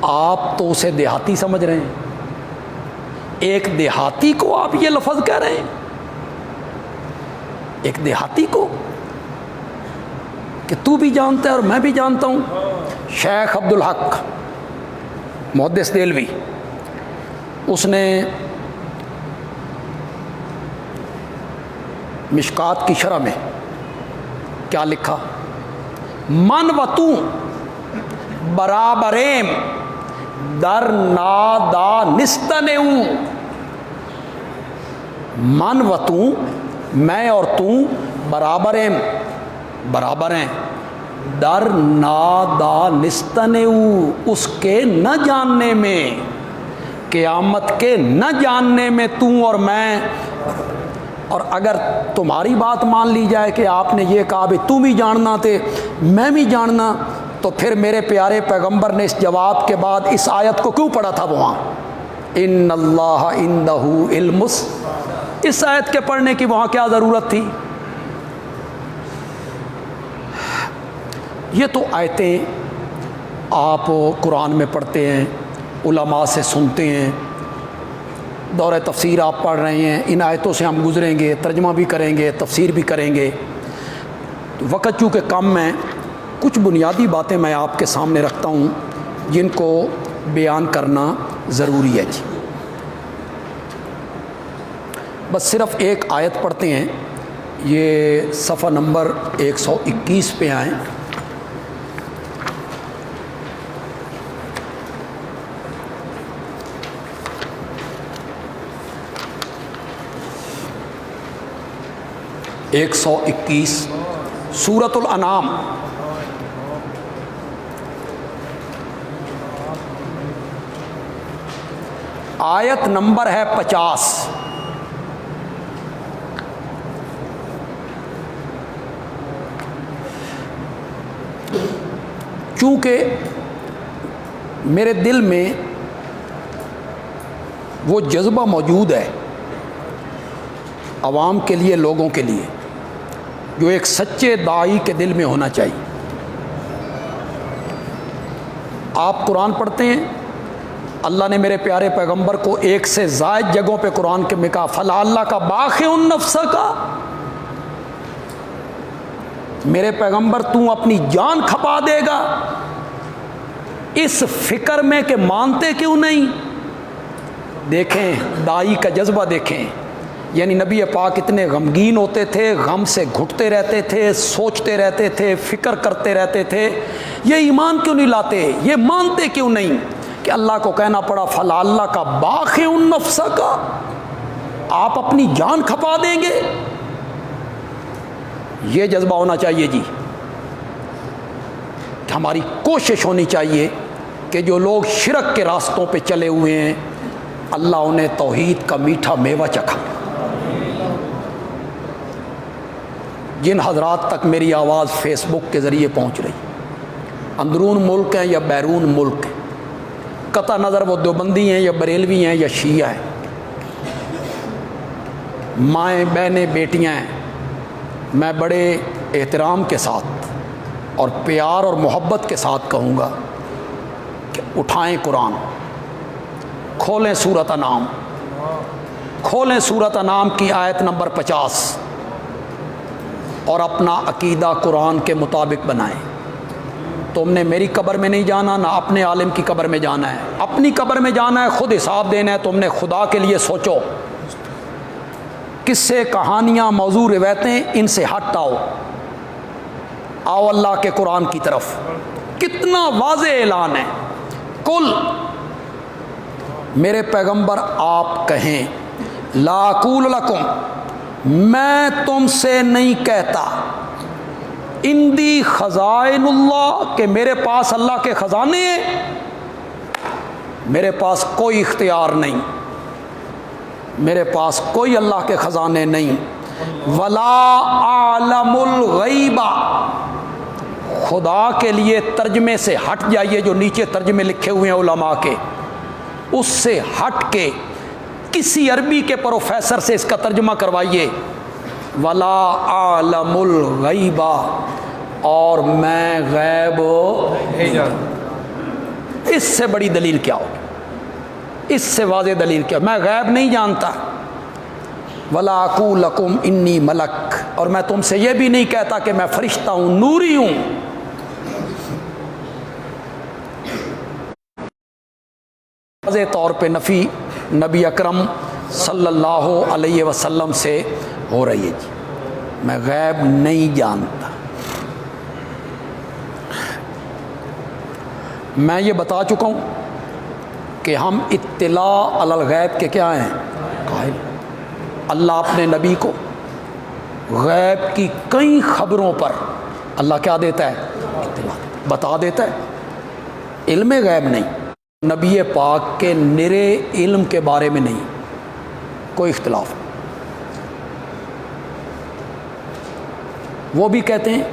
آپ تو اسے دیہاتی سمجھ رہے ہیں، ایک دیہاتی کو آپ یہ لفظ کہہ رہے ہیں، ایک دیہاتی کو کہ تو بھی جانتا ہے اور میں بھی جانتا ہوں۔ شیخ عبدالحق محدث دہلوی، اس نے مشکات کی شرح میں کیا لکھا، من و تو برابریم در نادا نستنیو، من و تو، میں اور تو، برابر ہیں، برابر ہیں، در نادا نستنیو، اس کے نہ جاننے میں، قیامت کے نہ جاننے میں تو اور میں۔ اور اگر تمہاری بات مان لی جائے کہ آپ نے یہ کہا بھی تم بھی جاننا تھے میں بھی جاننا، تو پھر میرے پیارے پیغمبر نے اس جواب کے بعد اس آیت کو کیوں پڑھا تھا وہاں، ان اللہ عندہ علم، اس آیت کے پڑھنے کی وہاں کیا ضرورت تھی؟ یہ تو آیتیں آپ قرآن میں پڑھتے ہیں، علماء سے سنتے ہیں، دورہ تفسیر آپ پڑھ رہے ہیں، ان آیتوں سے ہم گزریں گے، ترجمہ بھی کریں گے، تفسیر بھی کریں گے۔ وقت چونکہ کم ہے، کچھ بنیادی باتیں میں آپ کے سامنے رکھتا ہوں جن کو بیان کرنا ضروری ہے جی۔ بس صرف ایک آیت پڑھتے ہیں، یہ صفحہ نمبر 121 پہ آئیں۔ ایک 121 سورۃ الانعام، آیت نمبر ہے 50۔ چونکہ میرے دل میں وہ جذبہ موجود ہے عوام کے لیے، لوگوں کے لیے، جو ایک سچے داعی کے دل میں ہونا چاہیے۔ آپ قرآن پڑھتے ہیں، اللہ نے میرے پیارے پیغمبر کو ایک سے زائد جگہوں پہ قرآن کے میں کہا فلا اللہ کا باخع النفس کا، میرے پیغمبر تو اپنی جان کھپا دے گا اس فکر میں کہ مانتے کیوں نہیں. دیکھیں دائی کا جذبہ دیکھیں، یعنی نبی پاک اتنے غمگین ہوتے تھے، غم سے گھٹتے رہتے تھے، سوچتے رہتے تھے، فکر کرتے رہتے تھے. یہ ایمان کیوں نہیں لاتے، یہ مانتے کیوں نہیں کہ اللہ کو کہنا پڑا فلا اللہ کا باخع النفس کا، آپ اپنی جان کھپا دیں گے. یہ جذبہ ہونا چاہیے جی. ہماری کوشش ہونی چاہیے کہ جو لوگ شرک کے راستوں پہ چلے ہوئے ہیں اللہ انہیں توحید کا میٹھا میوہ چکھا. جن حضرات تک میری آواز فیس بک کے ذریعے پہنچ رہی، اندرون ملک ہیں یا بیرون ملک ہیں، قطع نظر وہ دیوبندی ہیں یا بریلوی ہیں یا شیعہ ہیں، مائیں بہنیں بیٹیاں ہیں، میں بڑے احترام کے ساتھ اور پیار اور محبت کے ساتھ کہوں گا کہ اٹھائیں قرآن، کھولیں سورۃ انعام، کھولیں سورۃ انعام کی آیت نمبر 50 اور اپنا عقیدہ قرآن کے مطابق بنائیں. تم نے میری قبر میں نہیں جانا، نہ اپنے عالم کی قبر میں جانا ہے. اپنی قبر میں جانا ہے، خود حساب دینا ہے. تم نے خدا کے لیے سوچو. قصے کہانیاں موضوع روایتیں ان سے ہٹ آؤ، آؤ اللہ کے قرآن کی طرف. کتنا واضح اعلان ہے. کل میرے پیغمبر آپ کہیں لا اقول لکم، میں تم سے نہیں کہتا اندی خزائن اللہ کہ میرے پاس اللہ کے خزانے ہیں، میرے پاس کوئی اختیار نہیں، میرے پاس کوئی اللہ کے خزانے نہیں. ولا عالم الغیبہ، خدا کے لیے ترجمے سے ہٹ جائیے، جو نیچے ترجمے لکھے ہوئے ہیں علماء کے اس سے ہٹ کے کسی عربی کے پروفیسر سے اس کا ترجمہ کروائیے. ولا عالم الغیبہ، اور میں غیب نہیں جانتا. اس سے بڑی دلیل کیا ہوگی، اس سے واضح دلیل کیا؟ میں غیب نہیں جانتا. ولا اقول لکم انی ملک، اور میں تم سے یہ بھی نہیں کہتا کہ میں فرشتہ ہوں، نوری ہوں. واضح طور پہ نفی نبی اکرم صلی اللہ علیہ وسلم سے ہو رہی ہے جی. میں غیب نہیں جانتا. میں یہ بتا چکا ہوں کہ ہم اطلاع علی الغیب کے کیا ہیں؟ قائل. اللہ اپنے نبی کو غیب کی کئی خبروں پر اللہ کیا دیتا ہے؟ اطلاع بتا دیتا ہے. علم غیب نہیں، نبی پاک کے نرے علم کے بارے میں نہیں کوئی اختلاف. وہ بھی کہتے ہیں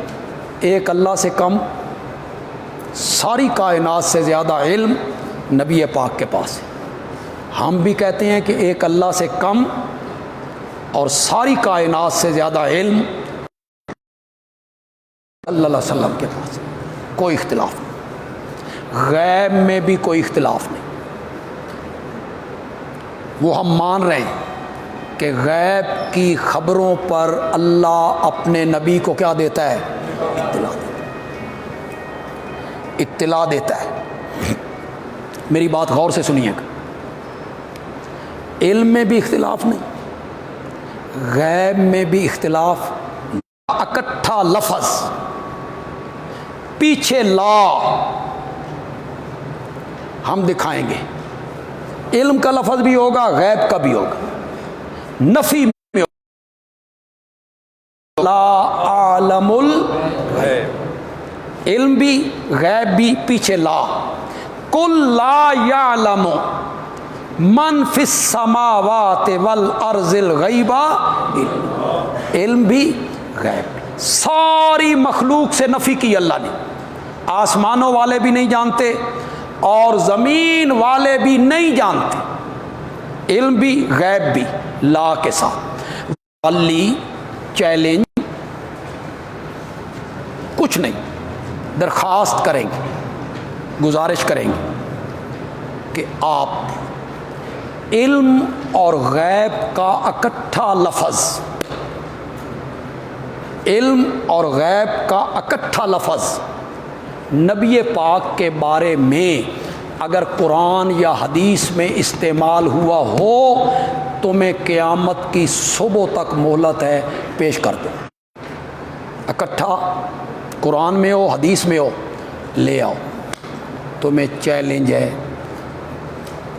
ایک اللہ سے کم، ساری کائنات سے زیادہ علم نبی پاک کے پاس ہے. ہم بھی کہتے ہیں کہ ایک اللہ سے کم اور ساری کائنات سے زیادہ علم اللہ علیہ وسلم کے پاس ہے. کوئی اختلاف نہیں. غیب میں بھی کوئی اختلاف نہیں. وہ ہم مان رہے ہیں کہ غیب کی خبروں پر اللہ اپنے نبی کو کیا دیتا ہے؟ اطلاع دیتا ہے. میری بات غور سے سنیے گا. علم میں بھی اختلاف نہیں، غیب میں بھی اختلاف. اکٹھا لفظ پیچھے لا ہم دکھائیں گے. علم کا لفظ بھی ہوگا، غیب کا بھی ہوگا. نفی میں لا عالم الغیب، علم بھی غیب بھی پیچھے لا. قل لا یعلم من فی السماوات والارض الغیب، علم بھی غیب بھی. ساری مخلوق سے نفی کی اللہ نے. آسمانوں والے بھی نہیں جانتے اور زمین والے بھی نہیں جانتے. علم بھی غیب بھی لا کے ساتھ. علی چیلنج کچھ نہیں، درخواست کریں گے، گزارش کریں گے کہ آپ علم اور غیب کا اکٹھا لفظ، علم اور غیب کا اکٹھا لفظ نبی پاک کے بارے میں اگر قرآن یا حدیث میں استعمال ہوا ہو تمہیں قیامت کی صبح تک مہلت ہے، پیش کر دو، اکٹھا قرآن میں ہو حدیث میں ہو لے آؤ، تمہیں چیلنج ہے،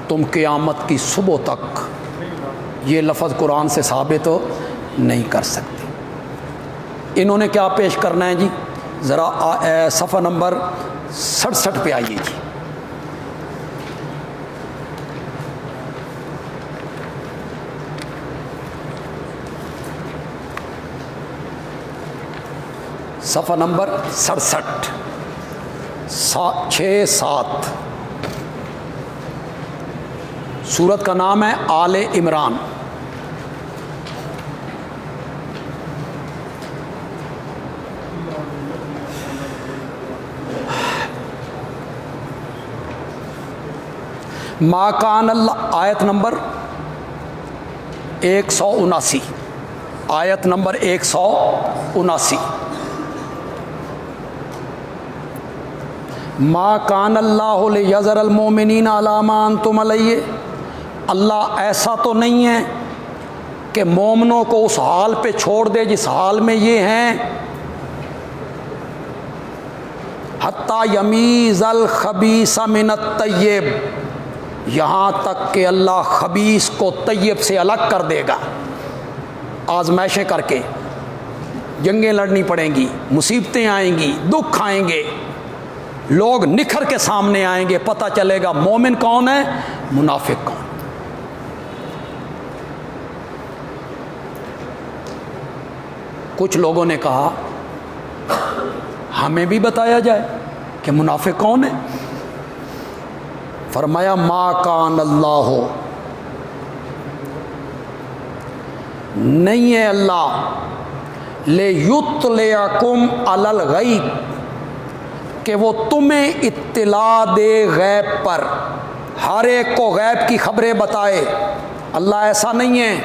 تم قیامت کی صبح تک یہ لفظ قرآن سے ثابت نہیں کر سکتے۔ انہوں نے کیا پیش کرنا ہے جی؟ ذرا صفحہ نمبر 67 پہ آئیے جی۔ صفحہ نمبر 67 6-7، سورت کا نام ہے آل عمران۔ ما کان اللہ، آیت نمبر 179، آیت نمبر 179، ما کان اللہ لیذر المؤمنین علی ما انتم علیہ، اللہ ایسا تو نہیں ہے کہ مومنوں کو اس حال پہ چھوڑ دے جس حال میں یہ ہیں، حتی یمیز الخبیث من الطیب، یہاں تک کہ اللہ خبیث کو طیب سے الگ کر دے گا، آزمائشیں کر کے، جنگیں لڑنی پڑیں گی، مصیبتیں آئیں گی، دکھ آئیں گے، لوگ نکھر کے سامنے آئیں گے، پتہ چلے گا مومن کون ہے، منافق کون۔ کچھ لوگوں نے کہا ہمیں بھی بتایا جائے کہ منافق کون ہے۔ فرمایا ما کان اللہ، نہیں ہے اللہ لیطلعکم علی الغیب، کہ وہ تمہیں اطلاع دے غیب پر، ہر ایک کو غیب کی خبریں بتائے، اللہ ایسا نہیں ہے۔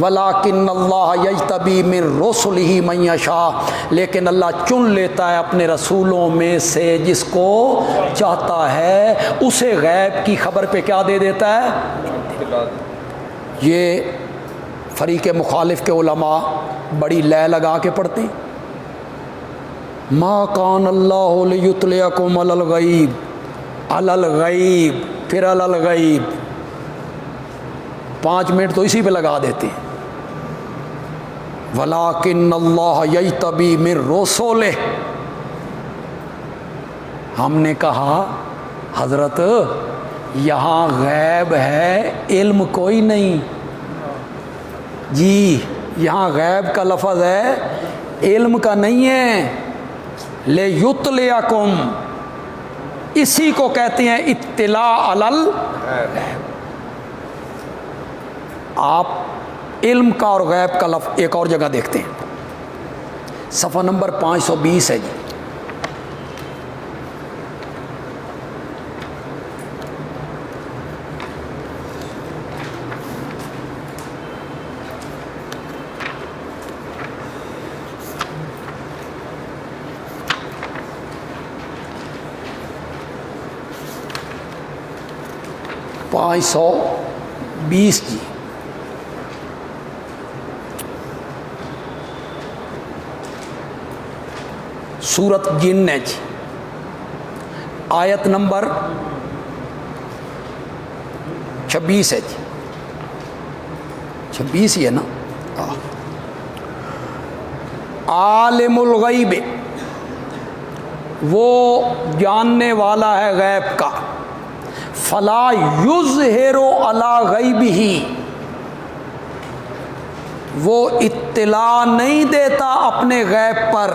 ولیکن اللہ یجتبی من رسلہ من یشاء، لیکن اللہ چن لیتا ہے اپنے رسولوں میں سے جس کو چاہتا ہے، اسے غیب کی خبر پہ کیا دے دیتا ہے۔ یہ فریق مخالف کے علماء بڑی لے لگا کے پڑھتے ہیں، ما کان اللہ لیطلعکم علی الغیب، علی الغیب، پھر علی الغیب، 5 منٹ تو اسی پہ لگا دیتے ہیں۔ ولیکن اللہ یجتبی من رسلہ، ہم نے کہا حضرت یہاں غیب ہے، علم کوئی نہیں جی، یہاں غیب کا لفظ ہے، علم کا نہیں ہے۔ لیطلعکم، اسی کو کہتے ہیں اطلاع علی الغیب۔ آپ علم کا اور غیب کا لفظ ایک اور جگہ دیکھتے ہیں، صفحہ نمبر 520 ہے جی۔ پانچ سو 20 جی۔ سورت جن ہے جی، آیت نمبر 26 ہے جی، 26 ہی ہے نا۔ عالم الغیب، وہ جاننے والا ہے غیب کا، فلا یظہر علی غیبہ، وہ اطلاع نہیں دیتا اپنے غیب پر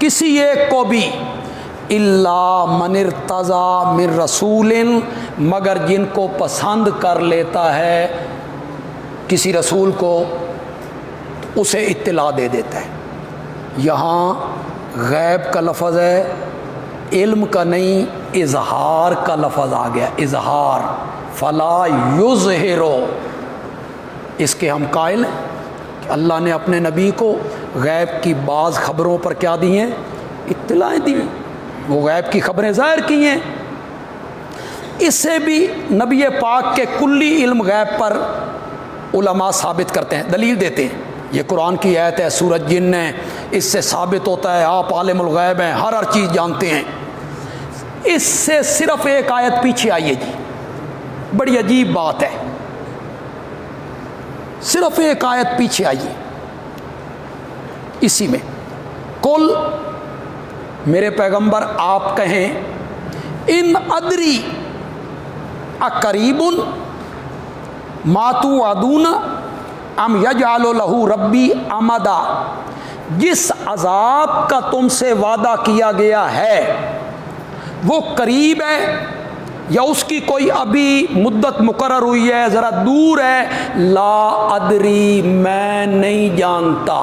کسی ایک کو بھی، الا من ارتضی من رسول، مگر جن کو پسند کر لیتا ہے کسی رسول کو اسے اطلاع دے دیتا ہے۔ یہاں غیب کا لفظ ہے، علم کا نہیں، اظہار کا لفظ آ گیا، اظہار، فلا یظہر، اس کے ہم قائل ہیں کہ اللہ نے اپنے نبی کو غیب کی بعض خبروں پر کیا دی ہیں، اطلاعیں دی ہیں۔ وہ غیب کی خبریں ظاہر کی ہیں۔ اس سے بھی نبی پاک کے کلی علم غیب پر علماء ثابت کرتے ہیں، دلیل دیتے ہیں۔ یہ قرآن کی آیت ہے سورۃ جن ہے، اس سے ثابت ہوتا ہے آپ عالم الغیب ہیں، ہر چیز جانتے ہیں۔ اس سے صرف ایک آیت پیچھے آئیے جی، بڑی عجیب بات ہے، صرف ایک آیت پیچھے آئیے، اسی میں کل میرے پیغمبر آپ کہیں ان ادری اقریب ما توعدون ام یجعل لہ ربی امدا، جس عذاب کا تم سے وعدہ کیا گیا ہے وہ قریب ہے یا اس کی کوئی ابھی مدت مقرر ہوئی ہے، ذرا دور ہے؟ لا ادری، میں نہیں جانتا۔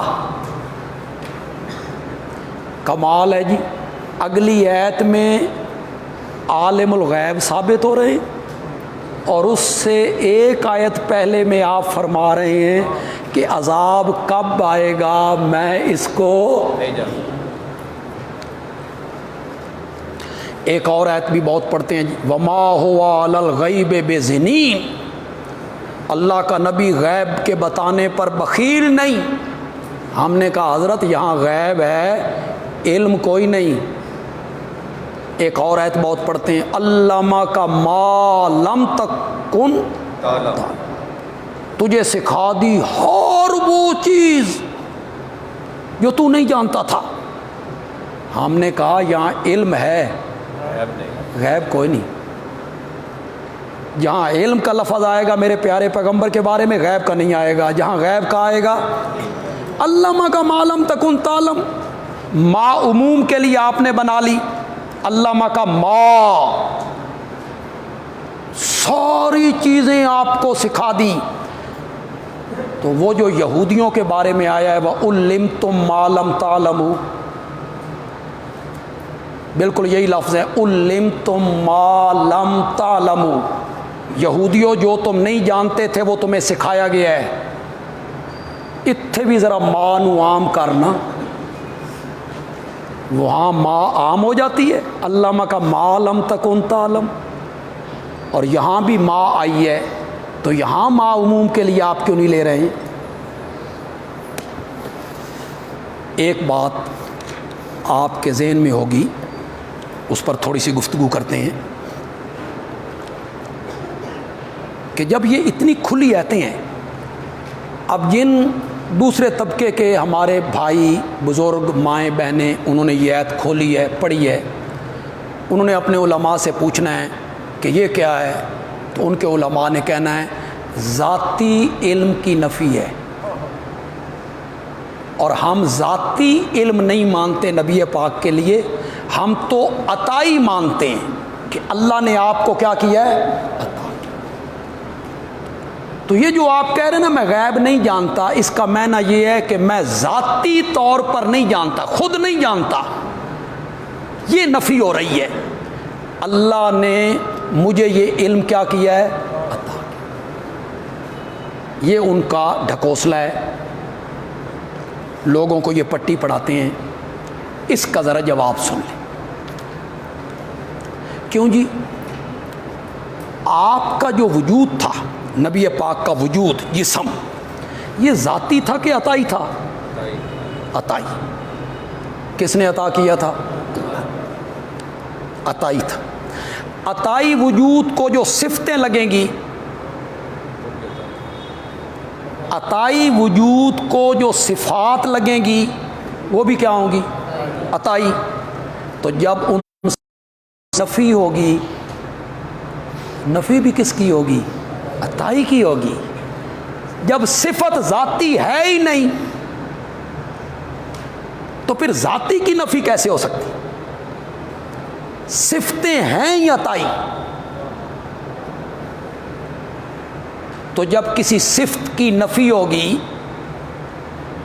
کمال ہے جی، اگلی آیت میں عالم الغیب ثابت ہو رہے ہیں، اور اس سے ایک آیت پہلے میں آپ فرما رہے ہیں کہ عذاب کب آئے گا میں اس کو نہیں جانتا۔ ایک اور آیت بھی بہت پڑھتے ہیں جی، وما ہوا علی الغیب بظنین، اللہ کا نبی غیب کے بتانے پر بخیل نہیں۔ ہم نے کہا حضرت یہاں غیب ہے، علم کوئی نہیں۔ ایک اور آیت بہت پڑھتے ہیں، علامہ کا ما لم تکن تعلم، تجھے سکھا دی ہر وہ چیز جو تو نہیں جانتا تھا۔ ہم نے کہا یہاں علم ہے، غیب کوئی نہیں۔ جہاں علم کا لفظ آئے گا میرے پیارے پیغمبر کے بارے میں، غیب کا نہیں آئے گا۔ جہاں غیب کا آئے گا، علامہ کا ما لم تکن تعلم، ما عموم کے لیے آپ نے بنا لی، علامہ کا ما ساری چیزیں آپ کو سکھا دی۔ تو وہ جو یہودیوں کے بارے میں آیا ہے وَعُلِّمْتُم مَّا لَمْ تَعْلَمُوا، بالکل یہی لفظ ہے، عُلِّمْتُم مَّا لَمْ تَعْلَمُوا، یہودیوں جو تم نہیں جانتے تھے وہ تمہیں سکھایا گیا ہے۔ اتھے بھی ذرا ماں نو عام کرنا، وہاں ماں عام ہو جاتی ہے، علامہ کا ما لم تکن تعلم، اور یہاں بھی ماں آئی ہے، تو یہاں ماں عموم کے لیے آپ کیوں نہیں لے رہے ہیں؟ ایک بات آپ کے ذہن میں ہوگی، اس پر تھوڑی سی گفتگو کرتے ہیں کہ جب یہ اتنی کھلی آیتیں ہیں، اب جن دوسرے طبقے کے ہمارے بھائی بزرگ مائیں بہنیں انہوں نے یہ آیت کھولی ہے، پڑھی ہے، انہوں نے اپنے علماء سے پوچھنا ہے کہ یہ کیا ہے، تو ان کے علماء نے کہنا ہے ذاتی علم کی نفی ہے، اور ہم ذاتی علم نہیں مانتے نبی پاک کے لیے، ہم تو عطائی مانتے ہیں کہ اللہ نے آپ کو کیا کیا ہے، عطا۔ تو یہ جو آپ کہہ رہے ہیں نا میں غیب نہیں جانتا، اس کا معنی یہ ہے کہ میں ذاتی طور پر نہیں جانتا، خود نہیں جانتا، یہ نفی ہو رہی ہے۔ اللہ نے مجھے یہ علم کیا کیا ہے، عطا کیا۔ یہ ان کا ڈھکوسلا ہے، لوگوں کو یہ پٹی پڑھاتے ہیں۔ اس کا ذرا جواب سن لیں۔ کیوں جی؟ آپ کا جو وجود تھا، نبی پاک کا وجود، جسم، یہ ذاتی تھا کہ عطائی تھا؟ عطائی۔ کس نے عطا کیا تھا؟ عطائی تھا۔ عطائی وجود کو جو صفتیں لگیں گی، عطائی وجود کو جو صفات لگیں گی وہ بھی کیا ہوں گی؟ عطائی۔ تو جب ان نفی ہوگی، نفی بھی کس کی ہوگی؟ عطائی کی ہوگی۔ جب صفت ذاتی ہے ہی نہیں تو پھر ذاتی کی نفی کیسے ہو سکتی؟ صفتیں ہیں ہی عطائی، تو جب کسی صفت کی نفی ہوگی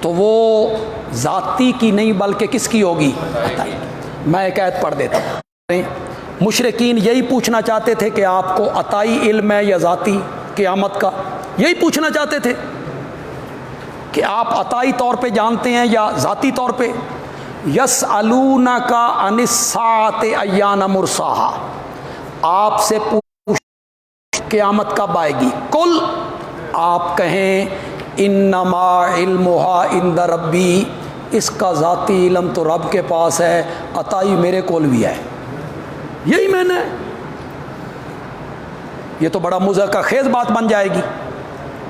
تو وہ ذاتی کی نہیں بلکہ کس کی ہوگی؟ عطائی۔ میں ایک آیت پڑھ دیتا ہوں۔ مشرکین یہی پوچھنا چاہتے تھے کہ آپ کو عطائی علم ہے یا ذاتی قیامت کا، یہی پوچھنا چاہتے تھے کہ آپ عطائی طور پہ جانتے ہیں یا ذاتی طور پہ۔ یسألونک عن الساعۃ ایان مرساہا، آپ سے پوچھ قیامت کب آئے گی، قل آپ کہیں انما علمها عند ربی، اس کا ذاتی علم تو رب کے پاس ہے، عطائی میرے کول بھی ہے، یہی میں نے، یہ تو بڑا مضحکہ خیز بات بن جائے گی،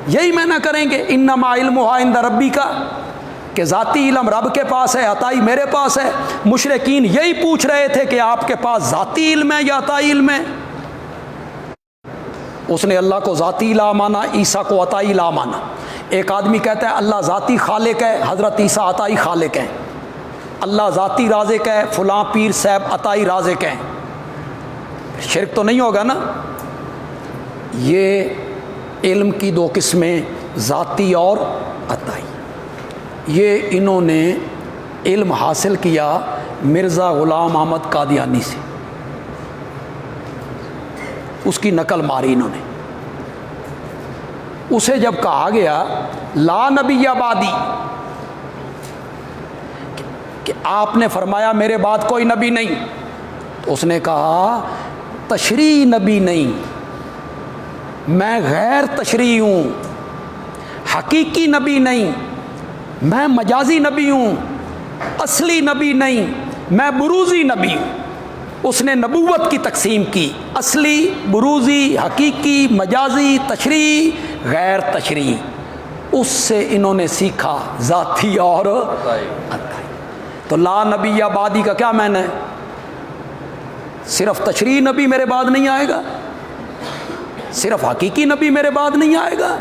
یہی میں نہ کریں گے انما علمها عند ربی کا، کہ ذاتی علم رب کے پاس ہے، عطائی میرے پاس ہے۔ مشرکین یہی پوچھ رہے تھے کہ آپ کے پاس ذاتی علم ہے یا عطائی علم ہے؟ اس نے اللہ کو ذاتی الہ مانا، عیسیٰ کو عطائی الہ مانا۔ ایک آدمی کہتا ہے اللہ ذاتی خالق ہے، حضرت عیسیٰ عطائی خالق ہیں۔ اللہ ذاتی رازق ہے، فلاں پیر صاحب عطائی رازق ہیں۔ شرک تو نہیں ہوگا نا؟ یہ علم کی دو قسمیں، ذاتی اور عطائی۔ یہ انہوں نے علم حاصل کیا مرزا غلام احمد قادیانی سے، اس کی نقل ماری انہوں نے۔ اسے جب کہا گیا لا نبی بعدی، کہ آپ نے فرمایا میرے بعد کوئی نبی نہیں، تو اس نے کہا تشریعی نبی نہیں، میں غیر تشریعی ہوں، حقیقی نبی نہیں، میں مجازی نبی ہوں، اصلی نبی نہیں، میں بروزی نبی ہوں۔ اس نے نبوت کی تقسیم کی، اصلی، بروزی، حقیقی، مجازی، تشریعی، غیر تشریعی۔ اس سے انہوں نے سیکھا ذاتی اور عطائی۔ تو لا نبی بعدی کا کیا معنی ہے؟ صرف تشریعی نبی میرے بعد نہیں آئے گا، صرف حقیقی نبی میرے بعد نہیں آئے گا،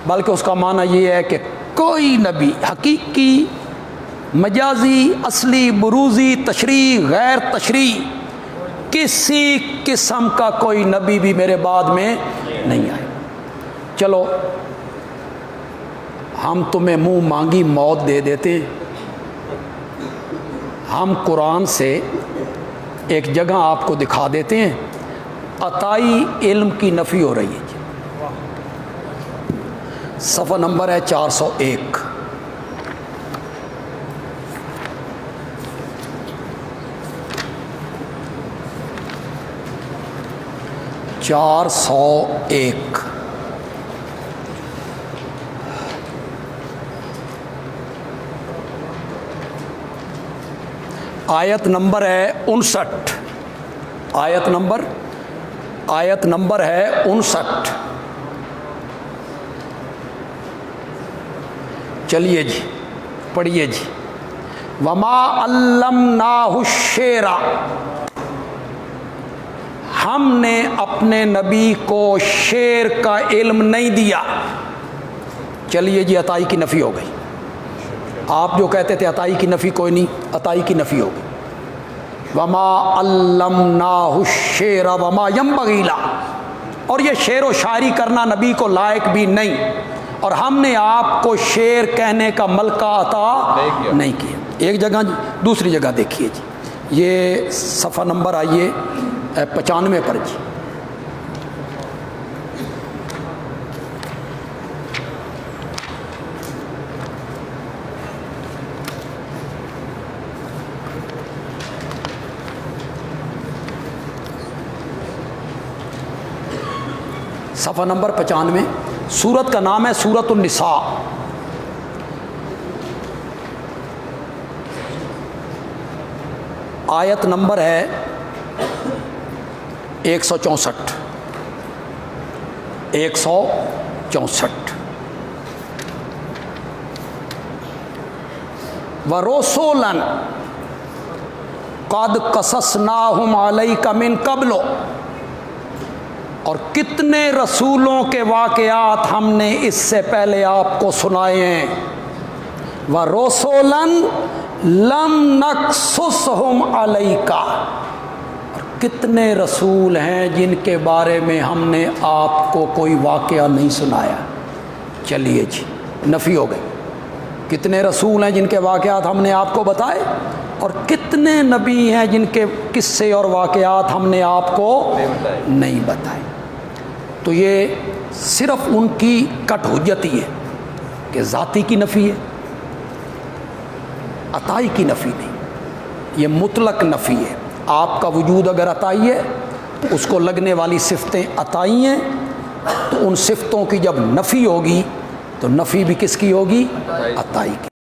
بلکہ اس کا معنی یہ ہے کہ کوئی نبی، حقیقی، مجازی، اصلی، بروزی، تشریعی، غیر تشریعی، کسی قسم کا کوئی نبی بھی میرے بعد میں نہیں آئے۔ چلو ہم تمہیں منہ مانگی موت دے دیتے ہیں، ہم قرآن سے ایک جگہ آپ کو دکھا دیتے ہیں عطائی علم کی نفی ہو رہی ہے۔ صفحہ نمبر ہے 401۔ آیت نمبر ہے 59، آیت نمبر ہے 59۔ چلیے جی پڑھیے جی۔ وما علمناہ الشعر، ہم نے اپنے نبی کو شعر کا علم نہیں دیا۔ چلیے جی عطائی کی نفی ہو گئی۔ آپ جو کہتے تھے عطائی کی نفی کوئی نہیں، عطائی کی نفی ہو گئی۔ وما علمناہ الشعر وما ينبغي له، اور یہ شعر و شاعری کرنا نبی کو لائق بھی نہیں، اور ہم نے آپ کو شعر کہنے کا ملکہ عطا نہیں کیا۔ ایک جگہ، دوسری جگہ دیکھیے جی، یہ صفحہ نمبر آئیے 95 پر جی۔ صفحہ نمبر 95، سورت کا نام ہے سورۃ النساء۔ آیت نمبر ہے 164۔ 164۔ وَرُسُلًا قَدْ قَصَصْنَاهُمْ عَلَيْكَ مِنْ قَبْلُ، اور کتنے رسولوں کے واقعات ہم نے اس سے پہلے آپ کو سنائے ہیں۔ وَرُسُلًا لَمْ نَقْصُصْهُمْ عَلَيْكَ، اور کتنے رسول ہیں جن کے بارے میں ہم نے آپ کو کوئی واقعہ نہیں سنایا۔ چلیے جی نفی ہو گئی۔ کتنے رسول ہیں جن کے واقعات ہم نے آپ کو بتائے، اور کتنے نبی ہیں جن کے قصے اور واقعات ہم نے آپ کو نہیں بتائے۔ تو یہ صرف ان کی کٹ حجت ہی ہے کہ ذاتی کی نفی ہے، عطائی کی نفی نہیں۔ یہ مطلق نفی ہے. آپ کا وجود اگر عطائی ہے تو اس کو لگنے والی صفتیں عطائی ہیں، تو ان صفتوں کی جب نفی ہوگی تو نفی بھی کس کی ہوگی؟ عطائی کی.